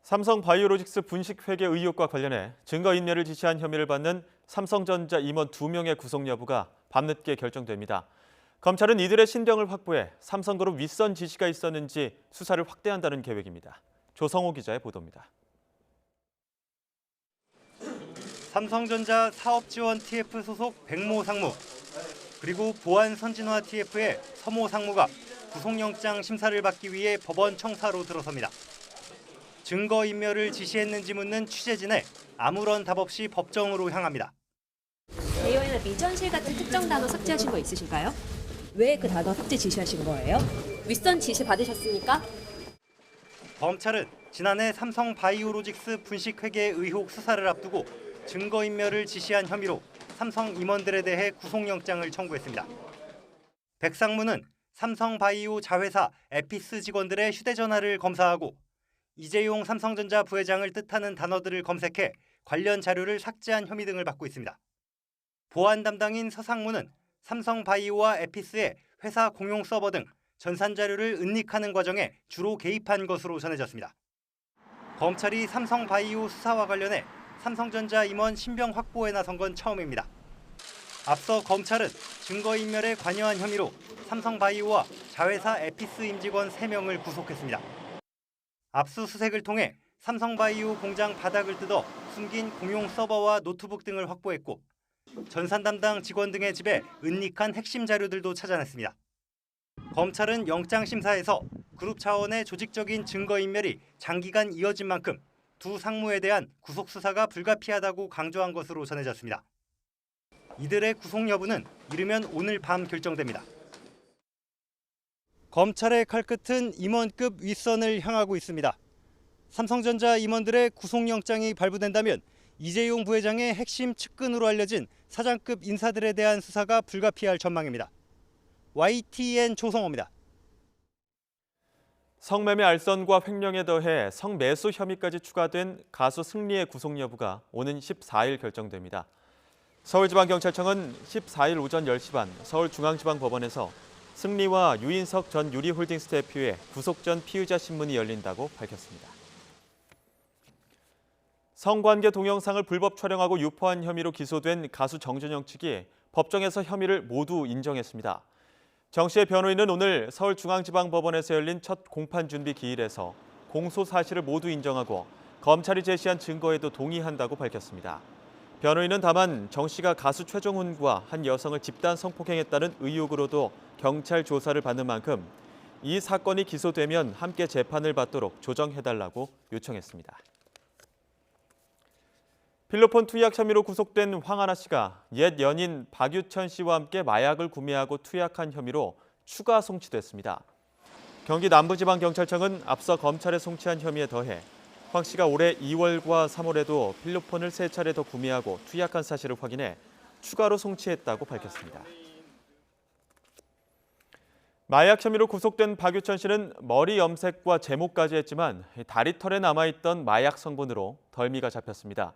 삼성바이오로직스 분식회계 의혹과 관련해 증거인멸을 지시한 혐의를 받는 삼성전자 임원 2명의 구속 여부가 밤늦게 결정됩니다. 검찰은 이들의 신병을 확보해 삼성그룹 윗선 지시가 있었는지 수사를 확대한다는 계획입니다. 조성호 기자의 보도입니다. 삼성전자 사업지원 TF 소속 백모 상무, 그리고 보안선진화 TF의 서모 상무가 구속영장 심사를 받기 위해 법원 청사로 들어섭니다. 증거인멸을 지시했는지 묻는 취재진에 아무런 답 없이 법정으로 향합니다. 대여이나 미전실 같은 특정 단어 삭제하신 거 있으신가요? 왜 그 단어 삭제 지시하신 거예요? 윗선 지시 받으셨습니까? 검찰은 지난해 삼성바이오로직스 분식회계 의혹 수사를 앞두고 증거인멸을 지시한 혐의로 삼성 임원들에 대해 구속영장을 청구했습니다. 백 상무는 삼성바이오 자회사 에피스 직원들의 휴대전화를 검사하고 이재용 삼성전자 부회장을 뜻하는 단어들을 검색해 관련 자료를 삭제한 혐의 등을 받고 있습니다. 보안 담당인 서 상무는 삼성바이오와 에피스의 회사 공용 서버 등 전산 자료를 은닉하는 과정에 주로 개입한 것으로 전해졌습니다. 검찰이 삼성바이오 수사와 관련해 삼성전자 임원 신병 확보에 나선 건 처음입니다. 앞서 검찰은 증거인멸에 관여한 혐의로 삼성바이오와 자회사 에피스 임직원 3명을 구속했습니다. 압수수색을 통해 삼성바이오 공장 바닥을 뜯어 숨긴 공용 서버와 노트북 등을 확보했고 전산 담당 직원 등의 집에 은닉한 핵심 자료들도 찾아냈습니다. 검찰은 영장심사에서 그룹 차원의 조직적인 증거인멸이 장기간 이어진 만큼 두 상무에 대한 구속수사가 불가피하다고 강조한 것으로 전해졌습니다. 이들의 구속 여부는 이르면 오늘 밤 결정됩니다. 검찰의 칼끝은 임원급 윗선을 향하고 있습니다. 삼성전자 임원들의 구속영장이 발부된다면 이재용 부회장의 핵심 측근으로 알려진 사장급 인사들에 대한 수사가 불가피할 전망입니다. YTN 조성호입니다. 성매매 알선과 횡령에 더해 성매수 혐의까지 추가된 가수 승리의 구속 여부가 오는 14일 결정됩니다. 서울지방경찰청은 14일 오전 10시 반 서울중앙지방법원에서 승리와 유인석 전 유리홀딩스 대표의 구속 전 피의자 신문이 열린다고 밝혔습니다. 성관계 동영상을 불법 촬영하고 유포한 혐의로 기소된 가수 정준영 측이 법정에서 혐의를 모두 인정했습니다. 정 씨의 변호인은 오늘 서울중앙지방법원에서 열린 첫 공판 준비 기일에서 공소 사실을 모두 인정하고 검찰이 제시한 증거에도 동의한다고 밝혔습니다. 변호인은 다만 정 씨가 가수 최정훈과 한 여성을 집단 성폭행했다는 의혹으로도 경찰 조사를 받는 만큼 이 사건이 기소되면 함께 재판을 받도록 조정해달라고 요청했습니다. 필로폰 투약 혐의로 구속된 황하나 씨가 옛 연인 박유천 씨와 함께 마약을 구매하고 투약한 혐의로 추가 송치됐습니다. 경기 남부지방경찰청은 앞서 검찰에 송치한 혐의에 더해 황 씨가 올해 2월과 3월에도 필로폰을 3차례 더 구매하고 투약한 사실을 확인해 추가로 송치했다고 밝혔습니다. 마약 혐의로 구속된 박유천 씨는 머리 염색과 제모까지 했지만 다리털에 남아있던 마약 성분으로 덜미가 잡혔습니다.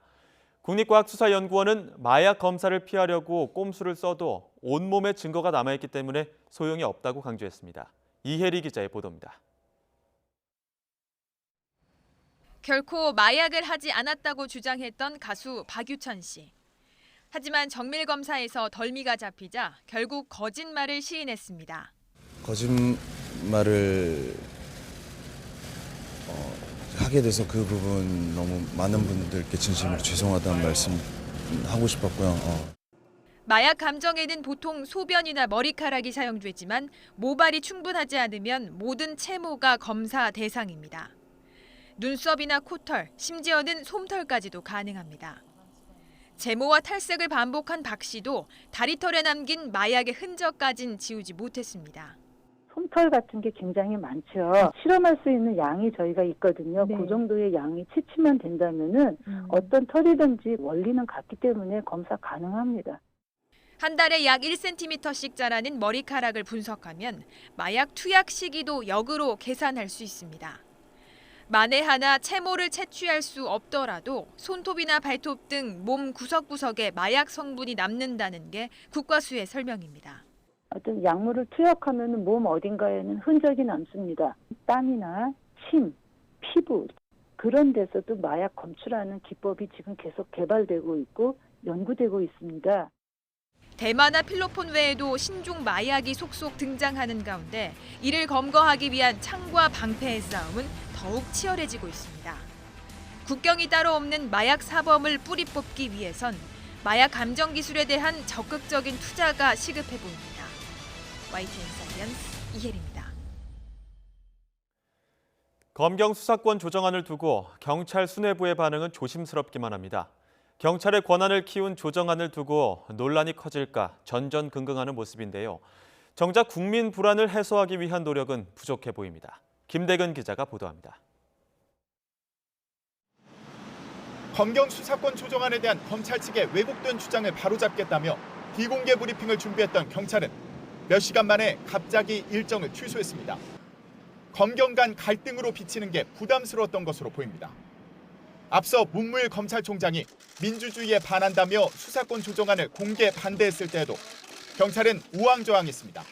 국립과학수사연구원은 마약 검사를 피하려고 꼼수를 써도 온몸에 증거가 남아있기 때문에 소용이 없다고 강조했습니다. 이혜리 기자의 보도입니다. 결코 마약을 하지 않았다고 주장했던 가수 박유천 씨. 하지만 정밀검사에서 덜미가 잡히자 결국 거짓말을 시인했습니다. 거짓말을 하게 돼서 그 부분 너무 많은 분들께 진심으로 죄송하다는 말씀 하고 싶었고요. 마약 감정에는 보통 소변이나 머리카락이 사용되지만 모발이 충분하지 않으면 모든 채모가 검사 대상입니다. 눈썹이나 코털, 심지어는 솜털까지도 가능합니다. 제모와 탈색을 반복한 박 씨도 다리털에 남긴 마약의 흔적까진 지우지 못했습니다. 솜털 같은 게 굉장히 많죠. 실험할 수 있는 양이 저희가 있거든요. 그 정도의 양이 채취만 된다면은 어떤 털이든지 원리는 같기 때문에 검사 가능합니다. 한 달에 약 1cm씩 자라는 머리카락을 분석하면 마약 투약 시기도 역으로 계산할 수 있습니다. 만에 하나 채모를 채취할 수 없더라도 손톱이나 발톱 등 몸 구석구석에 마약 성분이 남는다는 게 국과수의 설명입니다. 어떤 약물을 투약하면 몸 어딘가에는 흔적이 남습니다. 땀이나 침, 피부 그런 데서도 마약 검출하는 기법이 지금 계속 개발되고 있고 연구되고 있습니다. 대마나 필로폰 외에도 신종 마약이 속속 등장하는 가운데 이를 검거하기 위한 창과 방패의 싸움은 더욱 치열해지고 있습니다. 국경이 따로 없는 마약 사범을 뿌리 뽑기 위해선 마약 감정 기술에 대한 적극적인 투자가 시급해 보입니다. YTN 사이언스 이혜리입니다. 검경 수사권 조정안을 두고 경찰 수뇌부의 반응은 조심스럽기만 합니다. 경찰의 권한을 키운 조정안을 두고 논란이 커질까 전전긍긍하는 모습인데요. 정작 국민 불안을 해소하기 위한 노력은 부족해 보입니다. 김대근 기자가 보도합니다. 검경 수사권 조정안에 대한 검찰 측의 왜곡된 주장을 바로잡겠다며 비공개 브리핑을 준비했던 경찰은 몇 시간 만에 갑자기 일정을 취소했습니다. 검경 간 갈등으로 비치는 게 부담스러웠던 것으로 보입니다. 앞서 문무일 검찰총장이 민주주의에 반한다며 수사권 조정안을 공개 반대했을 때에도 경찰은 우왕좌왕했습니다.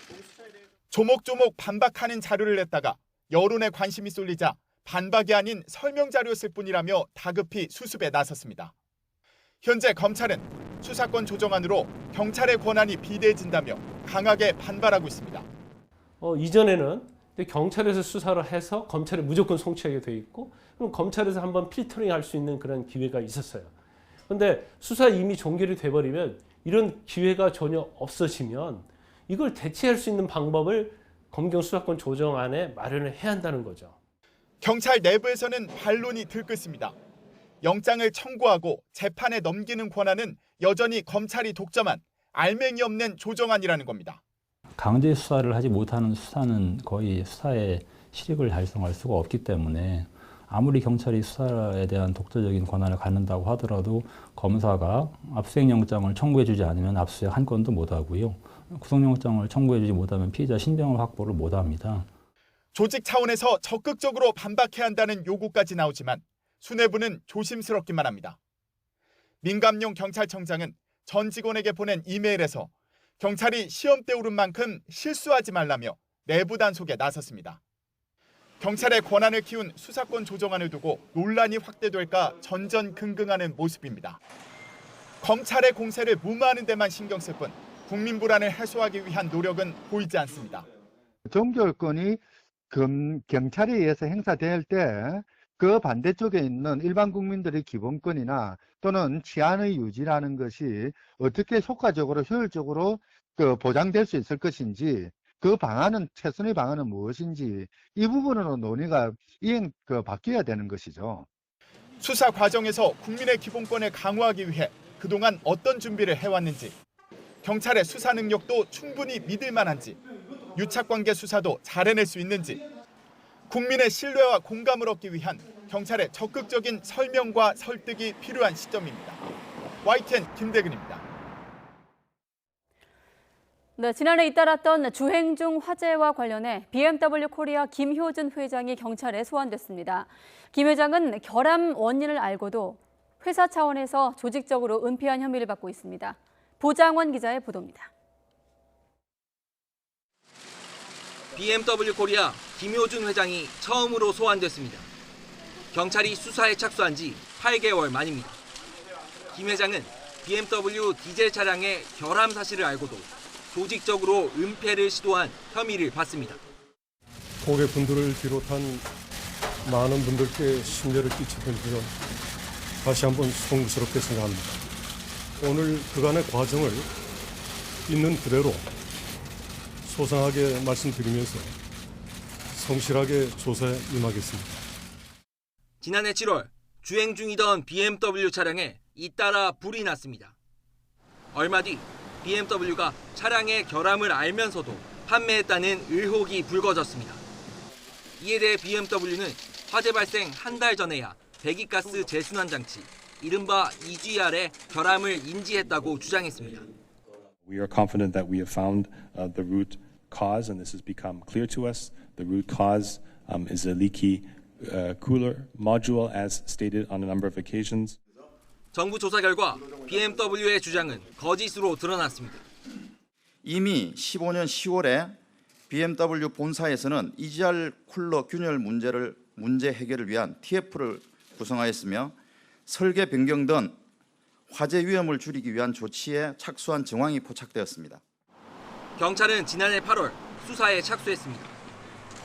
조목조목 반박하는 자료를 냈다가 여론에 관심이 쏠리자 반박이 아닌 설명 자료였을 뿐이라며 다급히 수습에 나섰습니다. 현재 검찰은 수사권 조정안으로 경찰의 권한이 비대해진다며 강하게 반발하고 있습니다. 이전에는 경찰에서 수사를 해서 검찰에 무조건 송치하게 돼 있고 그럼 검찰에서 한번 필터링 할 수 있는 그런 기회가 있었어요. 그런데 수사 이미 종결이 돼버리면 이런 기회가 전혀 없어지면 이걸 대체할 수 있는 방법을 검경 수사권 조정안에 마련을 해야 한다는 거죠. 경찰 내부에서는 반론이 들끓습니다. 영장을 청구하고 재판에 넘기는 권한은 여전히 검찰이 독점한 알맹이 없는 조정안이라는 겁니다. 강제 수사를 하지 못하는 수사는 거의 수사의 실익을 달성할 수가 없기 때문에 아무리 경찰이 수사에 대한 독자적인 권한을 갖는다고 하더라도 검사가 압수수색영장을 청구해주지 않으면 압수수색 한 건도 못하고요. 구속영장을 청구해주지 못하면 피의자 신병을 확보를 못합니다. 조직 차원에서 적극적으로 반박해야 한다는 요구까지 나오지만 수뇌부는 조심스럽기만 합니다. 민감용 경찰청장은 전 직원에게 보낸 이메일에서 경찰이 시험대 오른 만큼 실수하지 말라며 내부 단속에 나섰습니다. 경찰의 권한을 키운 수사권 조정안을 두고 논란이 확대될까 전전긍긍하는 모습입니다. 검찰의 공세를 무마하는 데만 신경 쓸 뿐 국민 불안을 해소하기 위한 노력은 보이지 않습니다. 종결권이 경찰에 의해서 행사될 때 그 반대쪽에 있는 일반 국민들의 기본권이나 또는 치안의 유지라는 것이 어떻게 효과적으로 효율적으로 보장될 수 있을 것인지 그 방안은 최선의 방안은 무엇인지 이 부분으로 논의가 바뀌어야 되는 것이죠. 수사 과정에서 국민의 기본권을 강화하기 위해 그동안 어떤 준비를 해왔는지, 경찰의 수사 능력도 충분히 믿을 만한지, 유착관계 수사도 잘 해낼 수 있는지, 국민의 신뢰와 공감을 얻기 위한 경찰의 적극적인 설명과 설득이 필요한 시점입니다. YTN 김대근입니다. 네, 지난해 잇따랐던 주행 중 화재와 관련해 BMW 코리아 김효준 회장이 경찰에 소환됐습니다. 김 회장은 결함 원인을 알고도 회사 차원에서 조직적으로 은폐한 혐의를 받고 있습니다. 보장원 기자의 보도입니다. BMW 코리아 김효준 회장이 처음으로 소환됐습니다. 경찰이 수사에 착수한 지 8개월 만입니다. 김 회장은 BMW 디젤 차량의 결함 사실을 알고도 조직적으로 은폐를 시도한 혐의를 받습니다. 고객분들을 비롯한 많은 분들께 심려를 끼치던 점 다시 한번 송구스럽게 생각합니다. 오늘 그간의 과정을 있는 그대로 소상하게 말씀드리면서 성실하게 조사에 임하겠습니다. 지난해 7월 주행 중이던 BMW 차량에 잇따라 불이 났습니다. 얼마 뒤 BMW가 차량의 결함을 알면서도 판매했다는 의혹이 불거졌습니다. 이에 대해 BMW는 화재 발생 한 달 전에야 배기가스 재순환 장치, 이른바 EGR의 결함을 인지했다고 주장했습니다. We are confident that we have found the root cause, and this has become clear to us. The root cause is a leaky cooler module, as stated on a number of occasions. 정부 조사 결과 BMW의 주장은 거짓으로 드러났습니다. 이미 15년 10월에 BMW 본사에서는 EGR 쿨러 균열 문제 해결을 위한 TF를 구성하였으며 설계 변경 등 화재 위험을 줄이기 위한 조치에 착수한 정황이 포착되었습니다. 경찰은 지난해 8월 수사에 착수했습니다.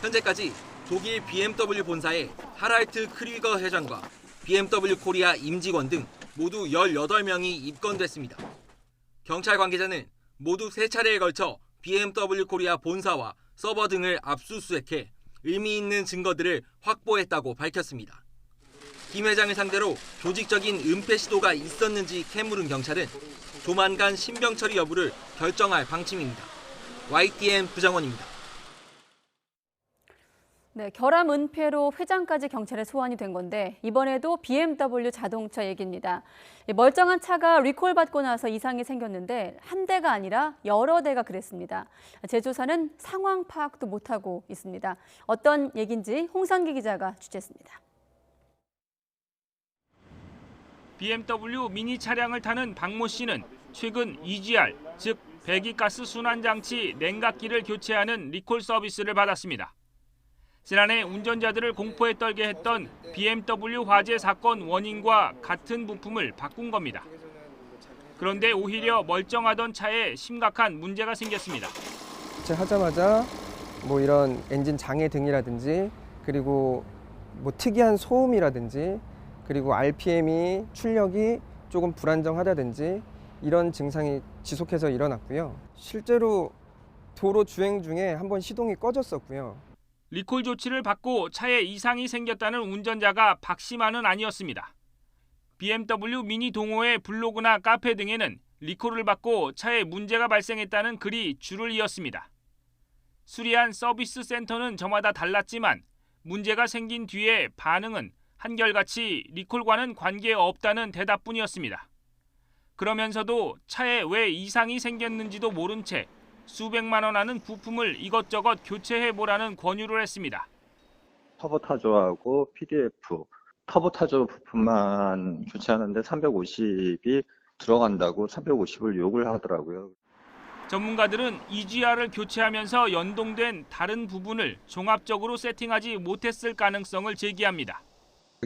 현재까지 독일 BMW 본사의 하랄트 크리거 회장과 BMW 코리아 임직원 등 모두 18명이 입건됐습니다. 경찰 관계자는 모두 3차례에 걸쳐 BMW 코리아 본사와 서버 등을 압수수색해 의미 있는 증거들을 확보했다고 밝혔습니다. 김 회장을 상대로 조직적인 은폐 시도가 있었는지 캐물은 경찰은 조만간 신병 처리 여부를 결정할 방침입니다. YTN 부장원입니다. 네, 결함 은폐로 회장까지 경찰에 소환이 된 건데 이번에도 BMW 자동차 얘기입니다. 멀쩡한 차가 리콜 받고 나서 이상이 생겼는데 한 대가 아니라 여러 대가 그랬습니다. 제조사는 상황 파악도 못하고 있습니다. 어떤 얘기인지 홍상기 기자가 취재했습니다. BMW 미니 차량을 타는 박모 씨는 최근 EGR, 즉 배기가스 순환장치 냉각기를 교체하는 리콜 서비스를 받았습니다. 지난해 운전자들을 공포에 떨게 했던 BMW 화재 사건 원인과 같은 부품을 바꾼 겁니다. 그런데 오히려 멀쩡하던 차에 심각한 문제가 생겼습니다. 하자마자 뭐 이런 엔진 장애 등이라든지 그리고 뭐 특이한 소음이라든지 그리고 RPM이 출력이 조금 불안정하다든지 이런 증상이 지속해서 일어났고요. 실제로 도로 주행 중에 한번 시동이 꺼졌었고요. 리콜 조치를 받고 차에 이상이 생겼다는 운전자가 박씨만은 아니었습니다. BMW 미니 동호회 블로그나 카페 등에는 리콜을 받고 차에 문제가 발생했다는 글이 줄을 이었습니다. 수리한 서비스 센터는 저마다 달랐지만 문제가 생긴 뒤에 반응은 한결같이 리콜과는 관계없다는 대답뿐이었습니다. 그러면서도 차에 왜 이상이 생겼는지도 모른 채 수백만 원 하는 부품을 이것저것 교체해보라는 권유를 했습니다. 터보타조하고 PDF, 터보타조 부품만 교체하는데 350이 들어간다고 350을 요구를 하더라고요. 전문가들은 EGR을 교체하면서 연동된 다른 부분을 종합적으로 세팅하지 못했을 가능성을 제기합니다.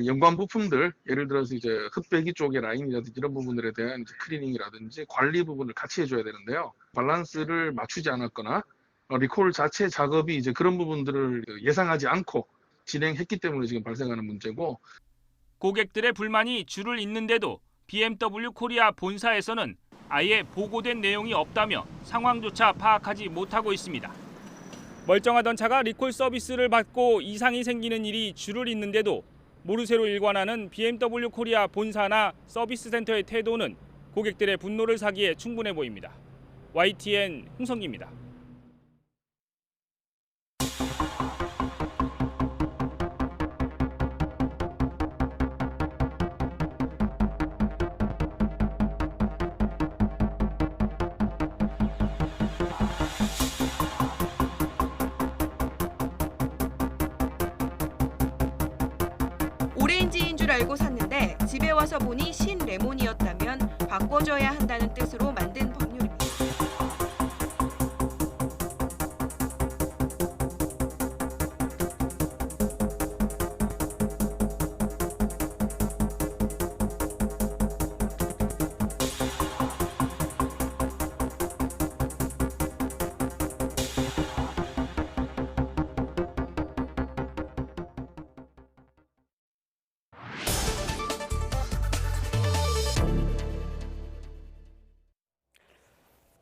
연관 부품들, 예를 들어서 이제 흡배기 쪽의 라인이라든지 이런 부분들에 대한 이제 클리닝이라든지 관리 부분을 같이 해줘야 되는데요. 밸런스를 맞추지 않았거나 리콜 자체 작업이 이제 그런 부분들을 예상하지 않고 진행했기 때문에 지금 발생하는 문제고. 고객들의 불만이 줄을 잇는데도 BMW 코리아 본사에서는 아예 보고된 내용이 없다며 상황조차 파악하지 못하고 있습니다. 멀쩡하던 차가 리콜 서비스를 받고 이상이 생기는 일이 줄을 잇는데도 모르쇠로 일관하는 BMW 코리아 본사나 서비스 센터의 태도는 고객들의 분노를 사기에 충분해 보입니다. YTN 홍성기입니다. 오렌지인 줄 알고 샀는데 집에 와서 보니 신 레몬이었다면 바꿔줘야 한다는 뜻으로 만든 법률입니다.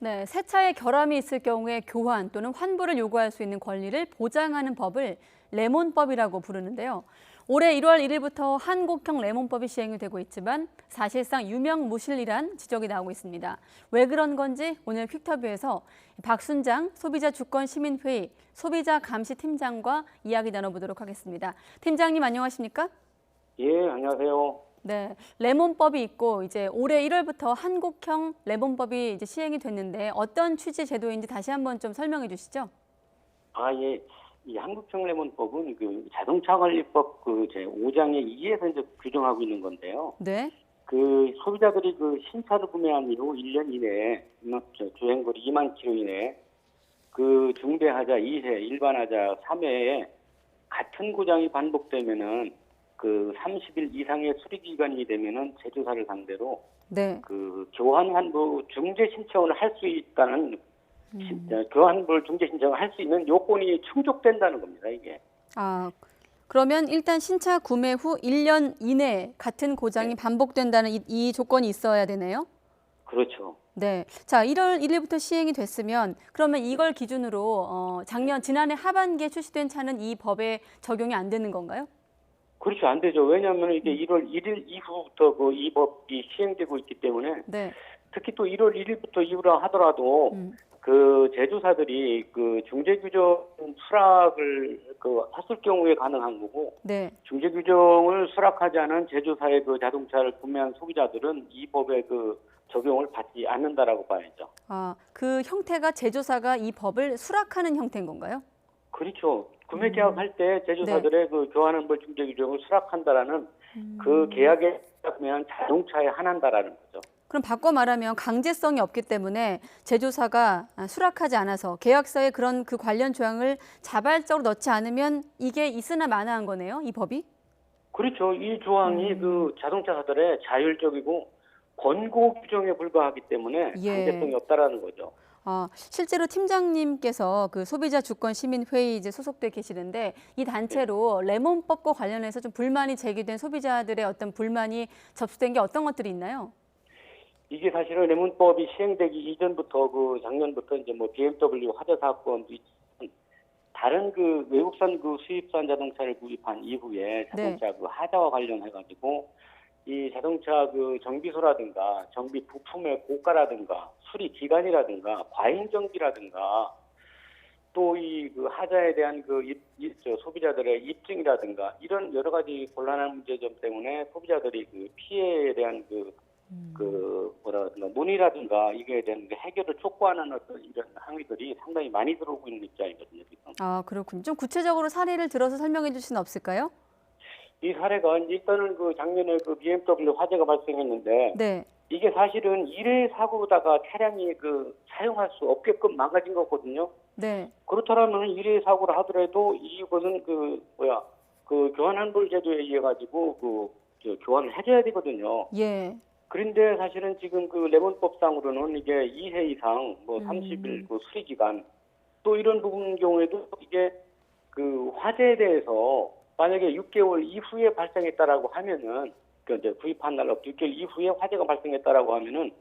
네, 새 차에 결함이 있을 경우에 교환 또는 환불을 요구할 수 있는 권리를 보장하는 법을 레몬법이라고 부르는데요. 올해 1월 1일부터 한국형 레몬법이 시행이 되고 있지만 사실상 유명무실이란 지적이 나오고 있습니다. 왜 그런 건지 오늘 퀵터뷰에서 박순장 소비자주권시민회의 소비자감시팀장과 이야기 나눠보도록 하겠습니다. 팀장님 안녕하십니까? 예, 안녕하세요. 네, 레몬법이 있고 이제 올해 1월부터 한국형 레몬법이 이제 시행이 됐는데 어떤 취지 제도인지 다시 한번 좀 설명해 주시죠. 예. 이 한국형 레몬법은 그 자동차 관리법 그 제5장의 2에서 이제 규정하고 있는 건데요. 네. 그 소비자들이 그 신차를 구매한 이후 1년 이내에 주행거리 2만 킬로 이내에 그 중대하자 2회, 일반하자 3회에 같은 고장이 반복되면은 그 30일 이상의 수리 기간이 되면은 제조사를 상대로 네. 그 교환 환불 중재 신청을 할 수 있다는 교환불 중재 신청을 할 수 있는 요건이 충족된다는 겁니다, 이게. 그러면 일단 신차 구매 후 1년 이내에 같은 고장이 반복된다는 이 조건이 있어야 되네요. 그렇죠. 네. 자, 1월 1일부터 시행이 됐으면 그러면 이걸 기준으로 지난해 하반기에 출시된 차는 이 법에 적용이 안 되는 건가요? 그렇죠. 안 되죠. 왜냐하면 이게 1월 1일 이후부터 그 이 법이 시행되고 있기 때문에 네. 특히 또 1월 1일부터 이후라 하더라도 그 제조사들이 그 중재 규정 수락을 했을 경우에 가능한 거고 네. 중재 규정을 수락하지 않은 제조사의 그 자동차를 구매한 소비자들은 이 법의 그 적용을 받지 않는다라고 봐야죠. 그 형태가 제조사가 이 법을 수락하는 형태인 건가요? 그렇죠. 구매 계약할 때 제조사들의 그 교환환불 중재 규정을 수락한다라는 그 계약에 구매한 자동차에 한한다라는 거죠. 그럼 바꿔 말하면 강제성이 없기 때문에 제조사가 수락하지 않아서 계약서에 그런 그 관련 조항을 자발적으로 넣지 않으면 이게 있으나 마나한 거네요, 이 법이? 그렇죠. 이 조항이 그 자동차사들의 자율적이고 권고 규정에 불과하기 때문에 강제성이 없다라는 거죠. 실제로 팀장님께서 그 소비자주권시민회의 이제 소속돼 계시는데 이 단체로 레몬법과 관련해서 좀 불만이 제기된 소비자들의 어떤 불만이 접수된 게 어떤 것들이 있나요? 이게 사실은 레몬법이 시행되기 이전부터 그 작년부터 이제 뭐 BMW 화재 사건도 있지만 다른 그 외국산 그 수입산 자동차를 구입한 이후에 자동차 그 하자와 관련해가지고 이 자동차 그 정비소라든가 정비 부품의 고가라든가 수리 기간이라든가 과잉 정비라든가 또 이 그 하자에 대한 그 소비자들의 입증이라든가 이런 여러 가지 곤란한 문제점 때문에 소비자들이 그 피해에 대한 문의라든가 이거에 대한 해결을 촉구하는 어떤 이런 항의들이 상당히 많이 들어오고 있는 입장이거든요, 지금. 그렇군요. 좀 구체적으로 사례를 들어서 설명해 주실 수는 없을까요? 이 사례가 일단은 그 작년에 그 BMW 화재가 발생했는데 네. 이게 사실은 일회 사고다가 차량이 그 사용할 수 없게끔 망가진 거거든요. 네. 그렇다면 일회 사고를 하더라도 이것은 그 교환환불 제도에 의해 가지고 교환을 해줘야 되거든요. 예. 그런데 사실은 지금 그 레몬법상으로는 이게 2회 이상 30일 그 수리 기간 또 이런 부분 경우에도 이게 그 화재에 대해서 만약에 6개월 이후에 발생했다라고 하면은 이제 구입한 날로부터 6개월 이후에 화재가 발생했다라고 하면은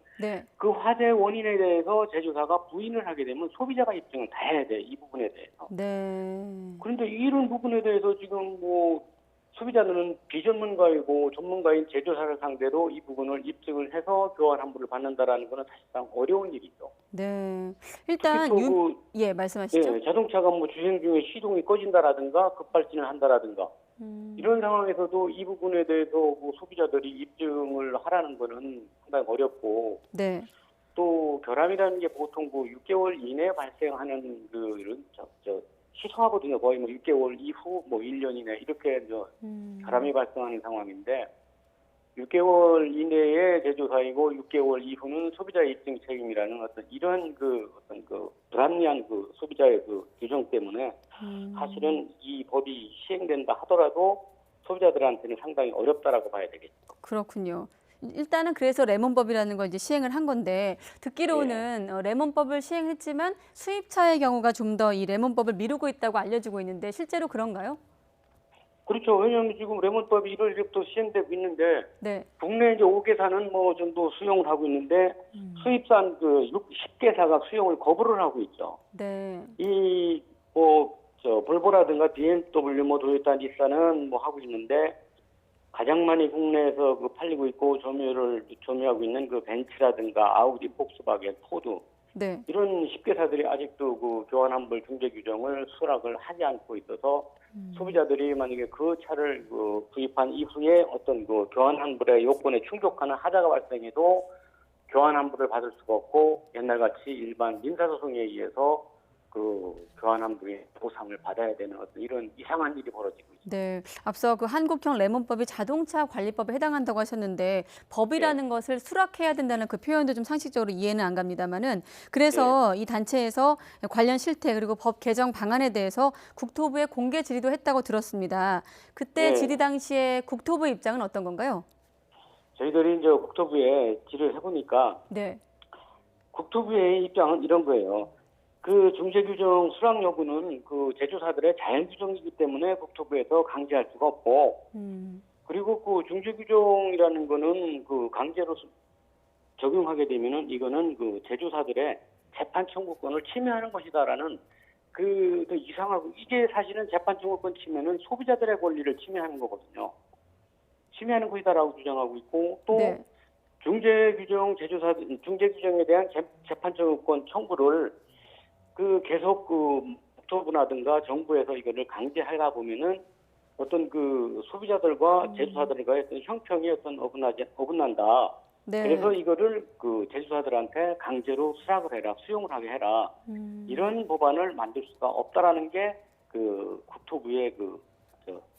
그 화재 원인에 대해서 제조사가 부인을 하게 되면 소비자가 입증을 다 해야 돼, 이 부분에 대해서. 네. 그런데 이런 부분에 대해서 지금 소비자들은 비전문가이고 전문가인 제조사를 상대로 이 부분을 입증을 해서 교환 환불을 받는다라는 것은 사실상 어려운 일이죠. 네. 일단 특히 또 예, 말씀하시죠. 예, 자동차가 뭐 주행 중에 시동이 꺼진다라든가 급발진을 한다라든가 이런 상황에서도 이 부분에 대해서 그 소비자들이 입증을 하라는 것은 상당히 어렵고 네. 또 결함이라는 게 보통 그 6개월 이내에 발생하는 그 희소하거든요. 거의 뭐 6개월 이후 뭐 1년 이내 이렇게 결함이 발생하는 상황인데 6개월 이내에 제조사이고 6개월 이후는 소비자의 입증 책임이라는 어떤 이런 어떤 불합리한 소비자의 규정 때문에 사실은 이 법이 시행된다 하더라도 소비자들한테는 상당히 어렵다라고 봐야 되겠죠. 그렇군요. 일단은 그래서 레몬법이라는 걸 이제 시행을 한 건데 듣기로는 레몬법을 시행했지만 수입차의 경우가 좀 더 이 레몬법을 미루고 있다고 알려지고 있는데 실제로 그런가요? 그렇죠. 왜냐하면 지금 레몬법이 1월 1일부터 시행되고 있는데 네. 국내 이제 5개사는 뭐 정도 수용을 하고 있는데 수입산 10개사가 수용을 거부를 하고 있죠. 네. 이 볼보라든가 BMW, 도요타, 닛산은 뭐 하고 있는데 가장 많이 국내에서 팔리고 있고 점유하고 있는 벤츠라든가 아우디, 폭스바겐, 포드 네. 이런 10개사들이 아직도 교환 환불 중재 규정을 수락을 하지 않고 있어서 소비자들이 만약에 그 차를 구입한 이후에 어떤 교환 환불의 요건에 충족하는 하자가 발생해도 교환 환불을 받을 수가 없고 옛날같이 일반 민사소송에 의해서 교환 환불의 보상을 받아야 되는 어떤 이런 이상한 일이 벌어지고 있습니다. 네, 앞서 한국형 레몬법이 자동차 관리법에 해당한다고 하셨는데 법이라는 것을 수락해야 된다는 그 표현도 좀 상식적으로 이해는 안 갑니다만은 그래서 이 단체에서 관련 실태 그리고 법 개정 방안에 대해서 국토부에 공개 질의도 했다고 들었습니다. 그때 질의 당시에 국토부 입장은 어떤 건가요? 저희들이 이제 국토부에 질의를 해보니까 네. 국토부의 입장은 이런 거예요. 중재 규정 수락 여부는 제조사들의 자연 규정이기 때문에 국토부에서 강제할 수가 없고, 그리고 중재 규정이라는 거는 강제로 적용하게 되면은 이거는 제조사들의 재판 청구권을 침해하는 것이다라는 이상하고 이게 사실은 재판 청구권 침해는 소비자들의 권리를 침해하는 거거든요. 침해하는 것이다라고 주장하고 있고 또 중재 규정에 대한 재판 청구권 청구를 계속 국토부라든가 정부에서 이거를 강제하다 보면은 어떤 소비자들과 제조사들과의 어떤 형평이 어긋난다. 네. 그래서 이거를 제조사들한테 강제로 수락을 해라, 수용을 하게 해라. 이런 법안을 만들 수가 없다라는 게 국토부의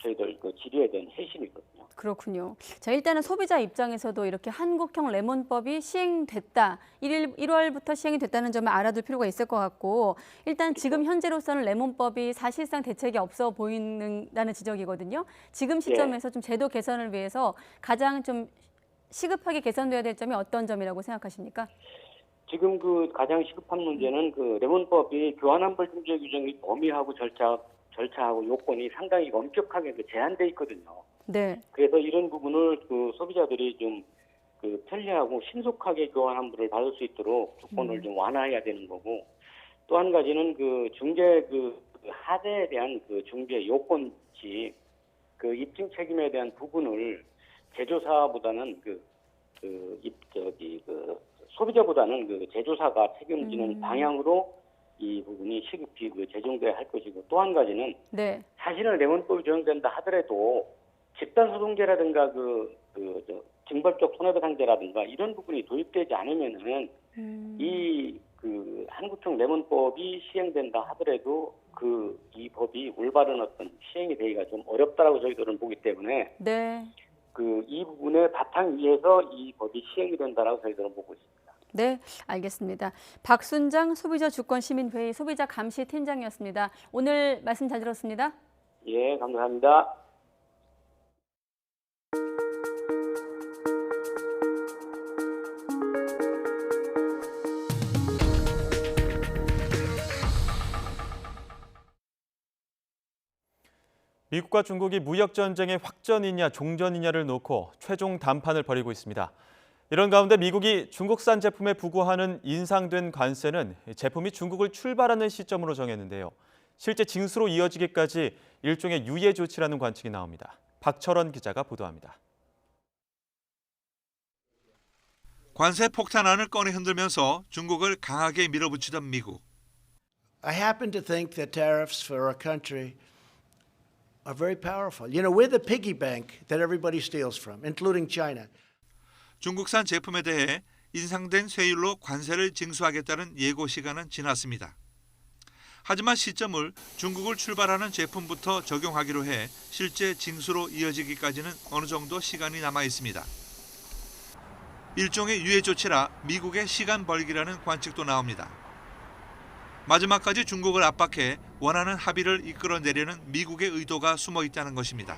저희들 질의에 대한 해심이거든요. 그렇군요. 자, 일단은 소비자 입장에서도 이렇게 한국형 레몬법이 시행됐다. 1월부터 시행이 됐다는 점을 알아둘 필요가 있을 것 같고 일단 지금 현재로서는 레몬법이 사실상 대책이 없어 보인다는 지적이거든요. 지금 시점에서 좀 제도 개선을 위해서 가장 좀 시급하게 개선돼야 될 점이 어떤 점이라고 생각하십니까? 지금 가장 시급한 문제는 레몬법이 교환 환불 중재 규정이 범위하고 절차하고 요건이 상당히 엄격하게 제한돼 있거든요. 네. 그래서 이런 부분을 소비자들이 좀 편리하고 신속하게 교환 환불을 받을 수 있도록 조건을 좀 완화해야 되는 거고 또 한 가지는 중재 하자에 대한 중재 요건치 입증 책임에 대한 부분을 제조사보다는 소비자보다는 제조사가 책임지는 방향으로 이 부분이 시급히 제정돼야 할 것이고 또 한 가지는 사실은 레몬법이 적용된다 하더라도 집단소송제라든가 징벌적 손해배상제라든가 이런 부분이 도입되지 않으면은 이 한국형 레몬법이 시행된다 하더라도 이 법이 올바른 어떤 시행이 되기가 좀 어렵다라고 저희들은 보기 때문에 이 부분의 바탕 위에서 이 법이 시행이 된다라고 저희들은 보고 있습니다. 네, 알겠습니다. 박순장 소비자주권시민회의 소비자감시팀장이었습니다. 오늘 말씀 잘 들었습니다. 예, 감사합니다. 미국과 중국이 무역 전쟁의 확전이냐 종전이냐를 놓고 최종 담판을 벌이고 있습니다. 이런 가운데 미국이 중국산 제품에 부과하는 인상된 관세는 제품이 중국을 출발하는 시점으로 정했는데요. 실제 징수로 이어지기까지 일종의 유예 조치라는 관측이 나옵니다. 박철원 기자가 보도합니다. 관세 폭탄안을 꺼내 흔들면서 중국을 강하게 밀어붙이던 미국. I happen to think that tariffs for our country are very powerful. You know, we're the piggy bank that everybody steals from, including China. 중국산 제품에 대해 인상된 세율로 관세를 징수하겠다는 예고 시간은 지났습니다. 하지만 시점을 중국을 출발하는 제품부터 적용하기로 해 실제 징수로 이어지기까지는 어느 정도 시간이 남아 있습니다. 일종의 유예 조치라 미국의 시간 벌기라는 관측도 나옵니다. 마지막까지 중국을 압박해 원하는 합의를 이끌어내려는 미국의 의도가 숨어 있다는 것입니다.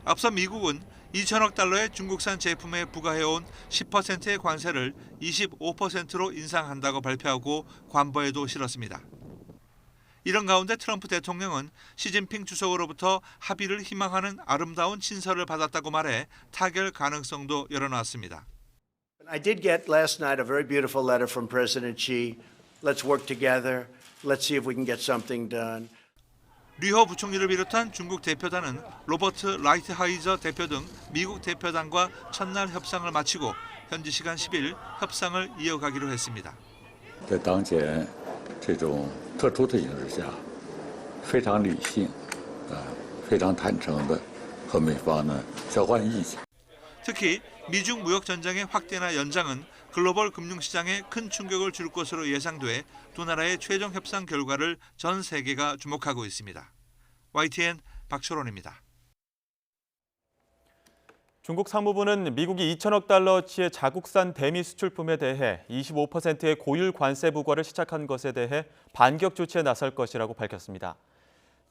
앞서 미국은 2천억 달러의 중국산 제품에 부과해온 10%의 관세를 25%로 인상한다고 발표하고 관보에도 실었습니다. 이런 가운데 트럼프 대통령은 시진핑 주석으로부터 합의를 희망하는 아름다운 친서를 받았다고 말해 타결 가능성도 열어놨습니다. I did get last night a very beautiful letter from President Xi. Let's work together. Let's see if we can get something done. 류허 부총리를 비롯한 중국 대표단은 로버트 라이트하이저 대표 등 미국 대표단과 첫날 협상을 마치고 현지 시간 10일 협상을 이어가기로 했습니다. 在当前这种特殊的形势下，非常理性，非常坦诚的和美方呢交换意见。 특히 미중 무역 전쟁의 확대나 연장은 글로벌 금융시장에 큰 충격을 줄 것으로 예상돼 두 나라의 최종 협상 결과를 전 세계가 주목하고 있습니다. YTN 박철원입니다. 중국 상무부는 미국이 2천억 달러치의 자국산 대미 수출품에 대해 25%의 고율 관세 부과를 시작한 것에 대해 반격 조치에 나설 것이라고 밝혔습니다.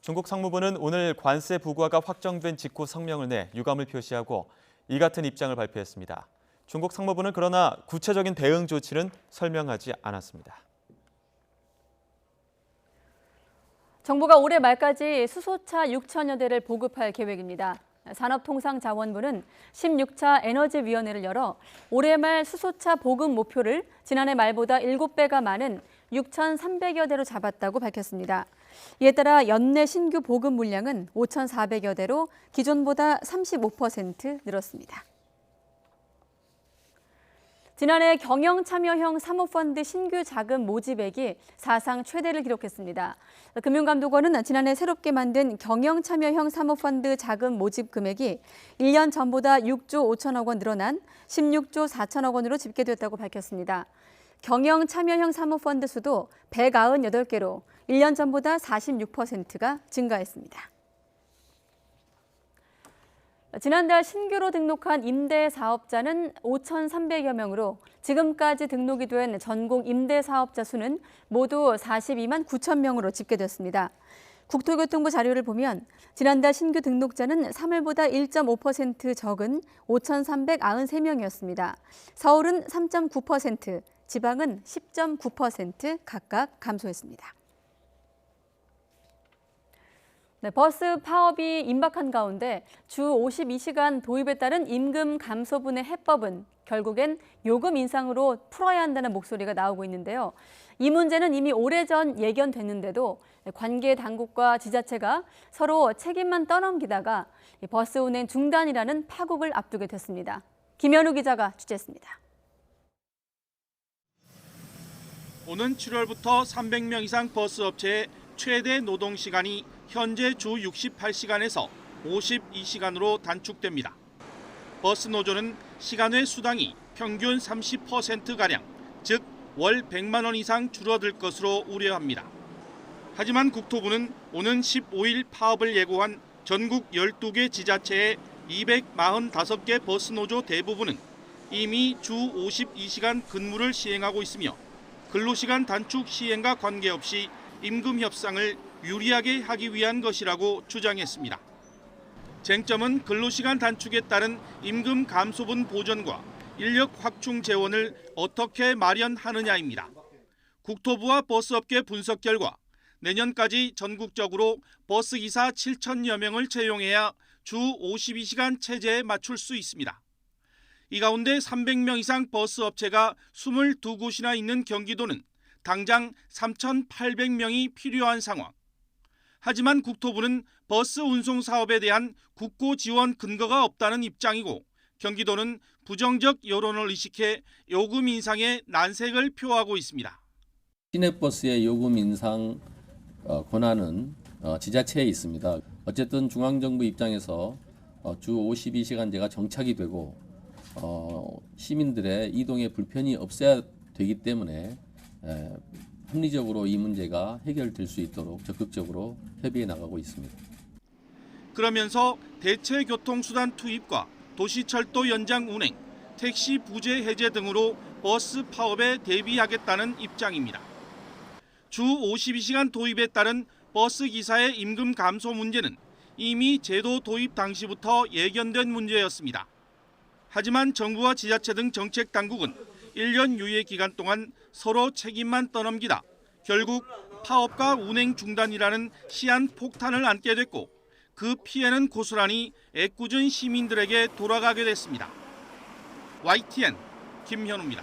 중국 상무부는 오늘 관세 부과가 확정된 직후 성명을 내 유감을 표시하고 이 같은 입장을 발표했습니다. 중국 상무부는 그러나 구체적인 대응 조치는 설명하지 않았습니다. 정부가 올해 말까지 수소차 6천여 대를 보급할 계획입니다. 산업통상자원부는 16차 에너지위원회를 열어 올해 말 수소차 보급 목표를 지난해 말보다 7배가 많은 6,300여 대로 잡았다고 밝혔습니다. 이에 따라 연내 신규 보급 물량은 5,400여 대로 기존보다 35% 늘었습니다. 지난해 경영참여형 사모펀드 신규 자금 모집액이 사상 최대를 기록했습니다. 금융감독원은 지난해 새롭게 만든 경영참여형 사모펀드 자금 모집 금액이 1년 전보다 6조 5천억 원 늘어난 16조 4천억 원으로 집계됐다고 밝혔습니다. 경영참여형 사모펀드 수도 198개로 1년 전보다 46%가 증가했습니다. 지난달 신규로 등록한 임대사업자는 5,300여 명으로 지금까지 등록이 된 전국 임대사업자 수는 모두 42만 9천 명으로 집계됐습니다. 국토교통부 자료를 보면 지난달 신규 등록자는 3월보다 1.5% 적은 5,393명이었습니다. 서울은 3.9%, 지방은 10.9% 각각 감소했습니다. 버스 파업이 임박한 가운데 주 52시간 도입에 따른 임금 감소분의 해법은 결국엔 요금 인상으로 풀어야 한다는 목소리가 나오고 있는데요. 이 문제는 이미 오래전 예견됐는데도 관계 당국과 지자체가 서로 책임만 떠넘기다가 버스 운행 중단이라는 파국을 앞두게 됐습니다. 김현우 기자가 취재했습니다. 오는 7월부터 300명 이상 버스 업체의 최대 노동 시간이 현재 주 68시간에서 52시간으로 단축됩니다. 버스 노조는 시간 외 수당이 평균 30%가량, 즉 월 100만 원 이상 줄어들 것으로 우려합니다. 하지만 국토부는 오는 15일 파업을 예고한 전국 12개 지자체의 245개 버스 노조 대부분은 이미 주 52시간 근무를 시행하고 있으며 근로시간 단축 시행과 관계없이 임금 협상을 유리하게 하기 위한 것이라고 주장했습니다. 쟁점은 근로시간 단축에 따른 임금 감소분 보전과 인력 확충 재원을 어떻게 마련하느냐입니다. 국토부와 버스업계 분석 결과 내년까지 전국적으로 버스기사 7천여 명을 채용해야 주 52시간 체제에 맞출 수 있습니다. 이 가운데 300명 이상 버스업체가 22곳이나 있는 경기도는 당장 3,800명이 필요한 상황. 하지만 국토부는 버스 운송 사업에 대한 국고 지원 근거가 없다는 입장이고 경기도는 부정적 여론을 의식해 요금 인상에 난색을 표하고 있습니다. 시내버스의 요금 인상 권한은 지자체에 있습니다. 어쨌든 중앙정부 입장에서 주 52시간제가 정착이 되고 시민들의 이동에 불편이 없어야 되기 때문에 합리적으로 이 문제가 해결될 수 있도록 적극적으로 협의해 나가고 있습니다. 그러면서 대체 교통수단 투입과 도시철도 연장 운행, 택시 부재 해제 등으로 버스 파업에 대비하겠다는 입장입니다. 주 52시간 도입에 따른 버스 기사의 임금 감소 문제는 이미 제도 도입 당시부터 예견된 문제였습니다. 하지만 정부와 지자체 등 정책 당국은 1년 유예 기간 동안 서로 책임만 떠넘기다 결국 파업과 운행 중단이라는 시한폭탄을 안게 됐고 그 피해는 고스란히 애꿎은 시민들에게 돌아가게 됐습니다. YTN 김현우입니다.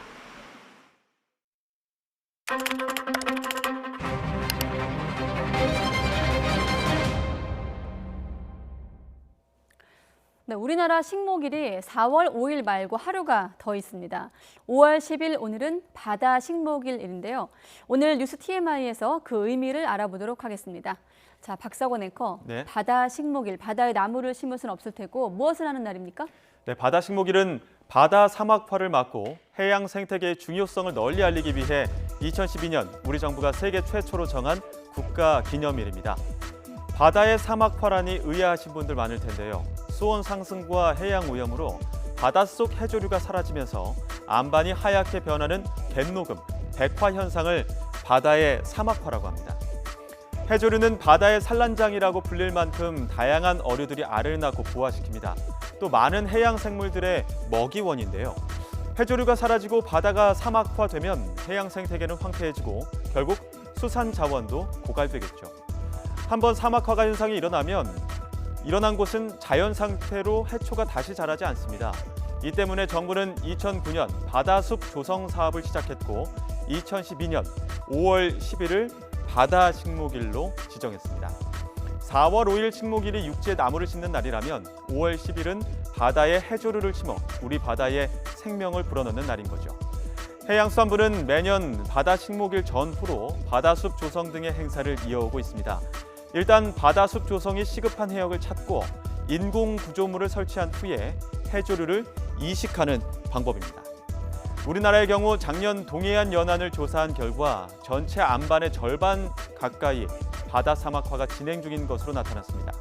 네, 우리나라 식목일이 4월 5일 말고 하루가 더 있습니다. 5월 10일 오늘은 바다 식목일인데요. 오늘 뉴스 TMI에서 그 의미를 알아보도록 하겠습니다. 자, 박사권 앵커, 네. 바다 식목일, 바다에 나무를 심을 수는 없을 테고 무엇을 하는 날입니까? 네, 바다 식목일은 바다 사막화를 막고 해양 생태계의 중요성을 널리 알리기 위해 2012년 우리 정부가 세계 최초로 정한 국가 기념일입니다. 바다의 사막화라니 의아하신 분들 많을 텐데요. 수온 상승과 해양 오염으로 바닷속 해조류가 사라지면서 안반이 하얗게 변하는 갯녹음, 백화 현상을 바다의 사막화라고 합니다. 해조류는 바다의 산란장이라고 불릴 만큼 다양한 어류들이 알을 낳고 부화시킵니다. 또 많은 해양 생물들의 먹이원인데요. 해조류가 사라지고 바다가 사막화되면 해양 생태계는 황폐해지고 결국 수산 자원도 고갈되겠죠. 한번 사막화가 현상이 일어난 곳은 자연 상태로 해초가 다시 자라지 않습니다. 이 때문에 정부는 2009년 바다숲 조성 사업을 시작했고 2012년 5월 10일을 바다 식목일로 지정했습니다. 4월 5일 식목일이 육지에 나무를 심는 날이라면 5월 10일은 바다에 해조류를 심어 우리 바다에 생명을 불어넣는 날인 거죠. 해양수산부는 매년 바다 식목일 전후로 바다숲 조성 등의 행사를 이어오고 있습니다. 일단 바다숲 조성이 시급한 해역을 찾고 인공 구조물을 설치한 후에 해조류를 이식하는 방법입니다. 우리나라의 경우 작년 동해안 연안을 조사한 결과 전체 안반의 절반 가까이 바다 사막화가 진행 중인 것으로 나타났습니다.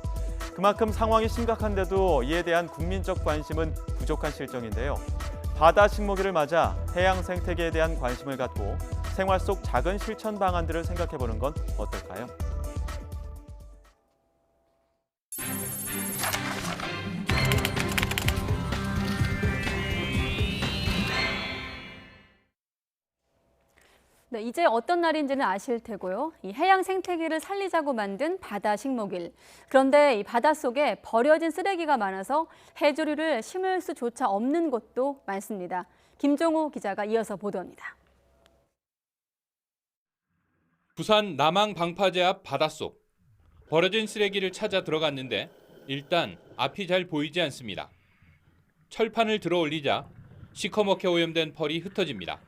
그만큼 상황이 심각한데도 이에 대한 국민적 관심은 부족한 실정인데요. 바다 식목일을 맞아 해양 생태계에 대한 관심을 갖고 생활 속 작은 실천 방안들을 생각해보는 건 어떨까요? 네, 이제 어떤 날인지는 아실 테고요. 이 해양 생태계를 살리자고 만든 바다 식목일. 그런데 이 바닷속에 버려진 쓰레기가 많아서 해조류를 심을 수조차 없는 곳도 많습니다. 김종우 기자가 이어서 보도합니다. 부산 남항 방파제 앞 바닷속. 버려진 쓰레기를 찾아 들어갔는데 일단 앞이 잘 보이지 않습니다. 철판을 들어 올리자 시커멓게 오염된 펄이 흩어집니다.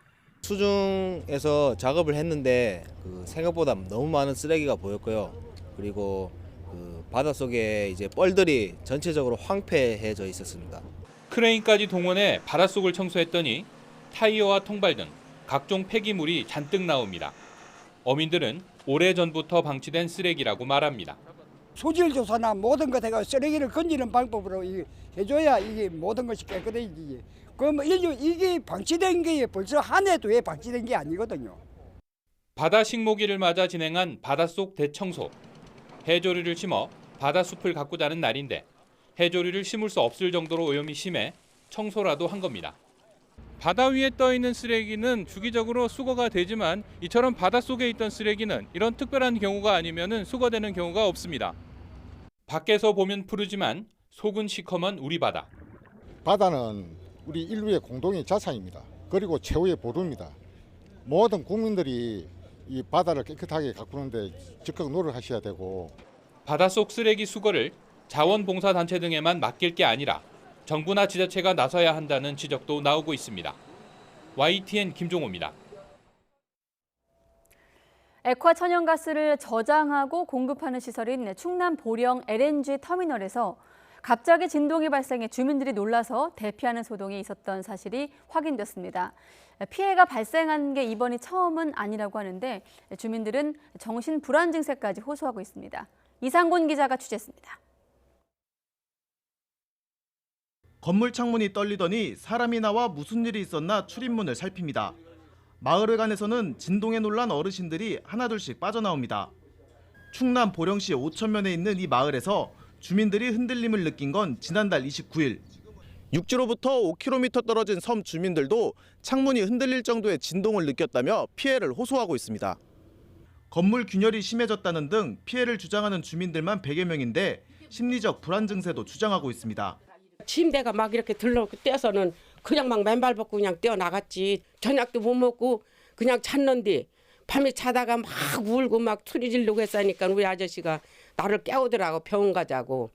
수중에서 작업을 했는데 생각보다 너무 많은 쓰레기가 보였고요. 그리고 바닷속에 이제 뻘들이 전체적으로 황폐해져 있었습니다. 크레인까지 동원해 바닷속을 청소했더니 타이어와 통발 등 각종 폐기물이 잔뜩 나옵니다. 어민들은 오래전부터 방치된 쓰레기라고 말합니다. 소질 조사나 모든 것에 쓰레기를 건지는 방법으로 해줘야 이게 모든 것이 깨끗해지지. 그럼 이게 방치된 게 벌써 한 해, 두 해 방치된 게 아니거든요. 바다 식목일을 맞아 진행한 바닷속 대청소. 해조류를 심어 바다숲을 가꾸자는 날인데 해조류를 심을 수 없을 정도로 오염이 심해 청소라도 한 겁니다. 바다 위에 떠 있는 쓰레기는 주기적으로 수거가 되지만 이처럼 바닷속에 있던 쓰레기는 이런 특별한 경우가 아니면 수거되는 경우가 없습니다. 밖에서 보면 푸르지만 속은 시커먼 우리 바다. 바다는 우리 인류의 공동의 자산입니다. 그리고 최후의 보루입니다. 모든 국민들이 이 바다를 깨끗하게 가꾸는데 적극 노력하셔야 되고 바닷속 쓰레기 수거를 자원봉사단체 등에만 맡길 게 아니라 정부나 지자체가 나서야 한다는 지적도 나오고 있습니다. YTN 김종호입니다. 액화 천연가스를 저장하고 공급하는 시설인 충남 보령 LNG 터미널에서 갑자기 진동이 발생해 주민들이 놀라서 대피하는 소동이 있었던 사실이 확인됐습니다. 피해가 발생한 게 이번이 처음은 아니라고 하는데 주민들은 정신 불안 증세까지 호소하고 있습니다. 이상곤 기자가 취재했습니다. 건물 창문이 떨리더니 사람이 나와 무슨 일이 있었나 출입문을 살핍니다. 마을회관에서는 진동에 놀란 어르신들이 하나둘씩 빠져나옵니다. 충남 보령시 오천면에 있는 이 마을에서 주민들이 흔들림을 느낀 건 지난달 29일. 육지로부터 5km 떨어진 섬 주민들도 창문이 흔들릴 정도의 진동을 느꼈다며 피해를 호소하고 있습니다. 건물 균열이 심해졌다는 등 피해를 주장하는 주민들만 100여 명인데 심리적 불안 증세도 주장하고 있습니다. 침대가 막 이렇게 떼서는 그냥 막 맨발 벗고 그냥 뛰어나갔지. 저녁도 못 먹고 그냥 잤는데 밤에 자다가 막 울고 막 소리 지르고 했으니까 우리 아저씨가 나를 깨우더라고. 병원 가자고.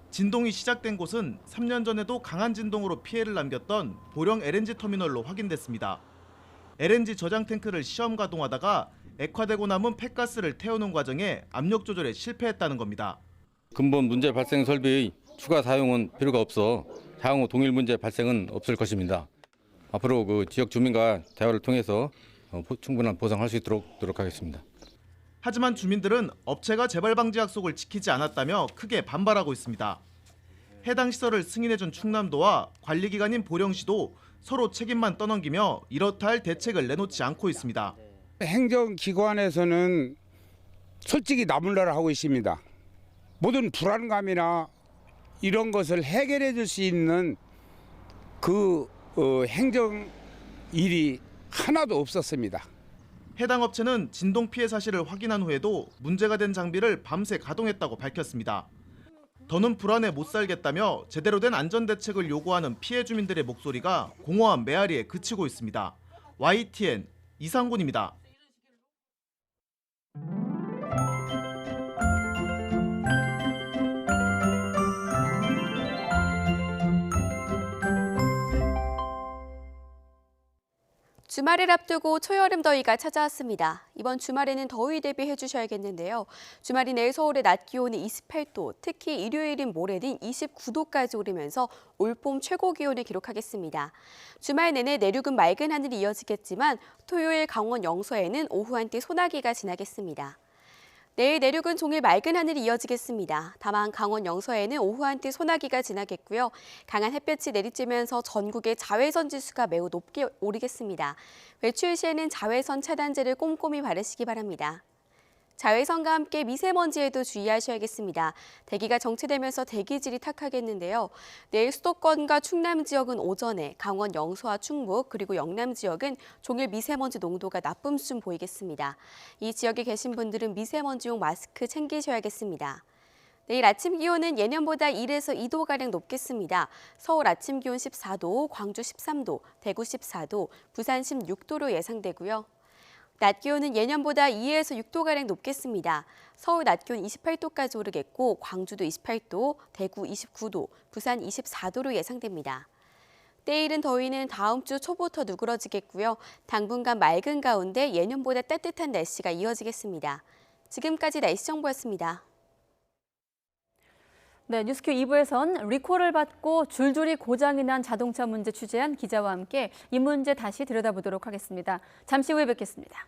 진동이 시작된 곳은 3년 전에도 강한 진동으로 피해를 남겼던 보령 LNG 터미널로 확인됐습니다. LNG 저장 탱크를 시험 가동하다가 액화되고 남은 폐가스를 태우는 과정에 압력 조절에 실패했다는 겁니다. 근본 문제 발생 설비의 추가 사용은 필요가 없어 향후 동일 문제 발생은 없을 것입니다. 앞으로 그 지역 주민과 대화를 통해서 충분한 보상할 수 있도록 노력하겠습니다. 하지만 주민들은 업체가 재발 방지 약속을 지키지 않았다며 크게 반발하고 있습니다. 해당 시설을 승인해준 충남도와 관리기관인 보령시도 서로 책임만 떠넘기며 이렇다 할 대책을 내놓지 않고 있습니다. 행정기관에서는 솔직히 나몰라라 하고 있습니다. 모든 불안감이나 이런 것을 해결해 줄 수 있는 그 행정 일이 하나도 없었습니다. 해당 업체는 진동 피해 사실을 확인한 후에도 문제가 된 장비를 밤새 가동했다고 밝혔습니다. 더는 불안에 못 살겠다며 제대로 된 안전 대책을 요구하는 피해 주민들의 목소리가 공허한 메아리에 그치고 있습니다. YTN 이상곤입니다. 주말을 앞두고 초여름 더위가 찾아왔습니다. 이번 주말에는 더위 대비해 주셔야겠는데요. 주말이 내일 서울의 낮 기온이 28도, 특히 일요일인 모레는 29도까지 오르면서 올봄 최고 기온을 기록하겠습니다. 주말 내내 내륙은 맑은 하늘이 이어지겠지만 토요일 강원 영서에는 오후 한때 소나기가 지나겠습니다. 내일 내륙은 종일 맑은 하늘이 이어지겠습니다. 다만 강원 영서에는 오후 한때 소나기가 지나겠고요. 강한 햇볕이 내리쬐면서 전국의 자외선 지수가 매우 높게 오르겠습니다. 외출 시에는 자외선 차단제를 꼼꼼히 바르시기 바랍니다. 자외선과 함께 미세먼지에도 주의하셔야겠습니다. 대기가 정체되면서 대기질이 탁하겠는데요. 내일 수도권과 충남 지역은 오전에, 강원 영서와 충북 그리고 영남 지역은 종일 미세먼지 농도가 나쁨 수준 보이겠습니다. 이 지역에 계신 분들은 미세먼지용 마스크 챙기셔야겠습니다. 내일 아침 기온은 예년보다 1에서 2도가량 높겠습니다. 서울 아침 기온 14도, 광주 13도, 대구 14도, 부산 16도로 예상되고요. 낮 기온은 예년보다 2에서 6도가량 높겠습니다. 서울 낮 기온 28도까지 오르겠고 광주도 28도, 대구 29도, 부산 24도로 예상됩니다. 때이른 더위는 다음 주 초부터 누그러지겠고요. 당분간 맑은 가운데 예년보다 따뜻한 날씨가 이어지겠습니다. 지금까지 날씨 정보였습니다. 네, 뉴스큐 2부에선 리콜을 받고 줄줄이 고장이 난 자동차 문제 취재한 기자와 함께 이 문제 다시 들여다보도록 하겠습니다. 잠시 후에 뵙겠습니다.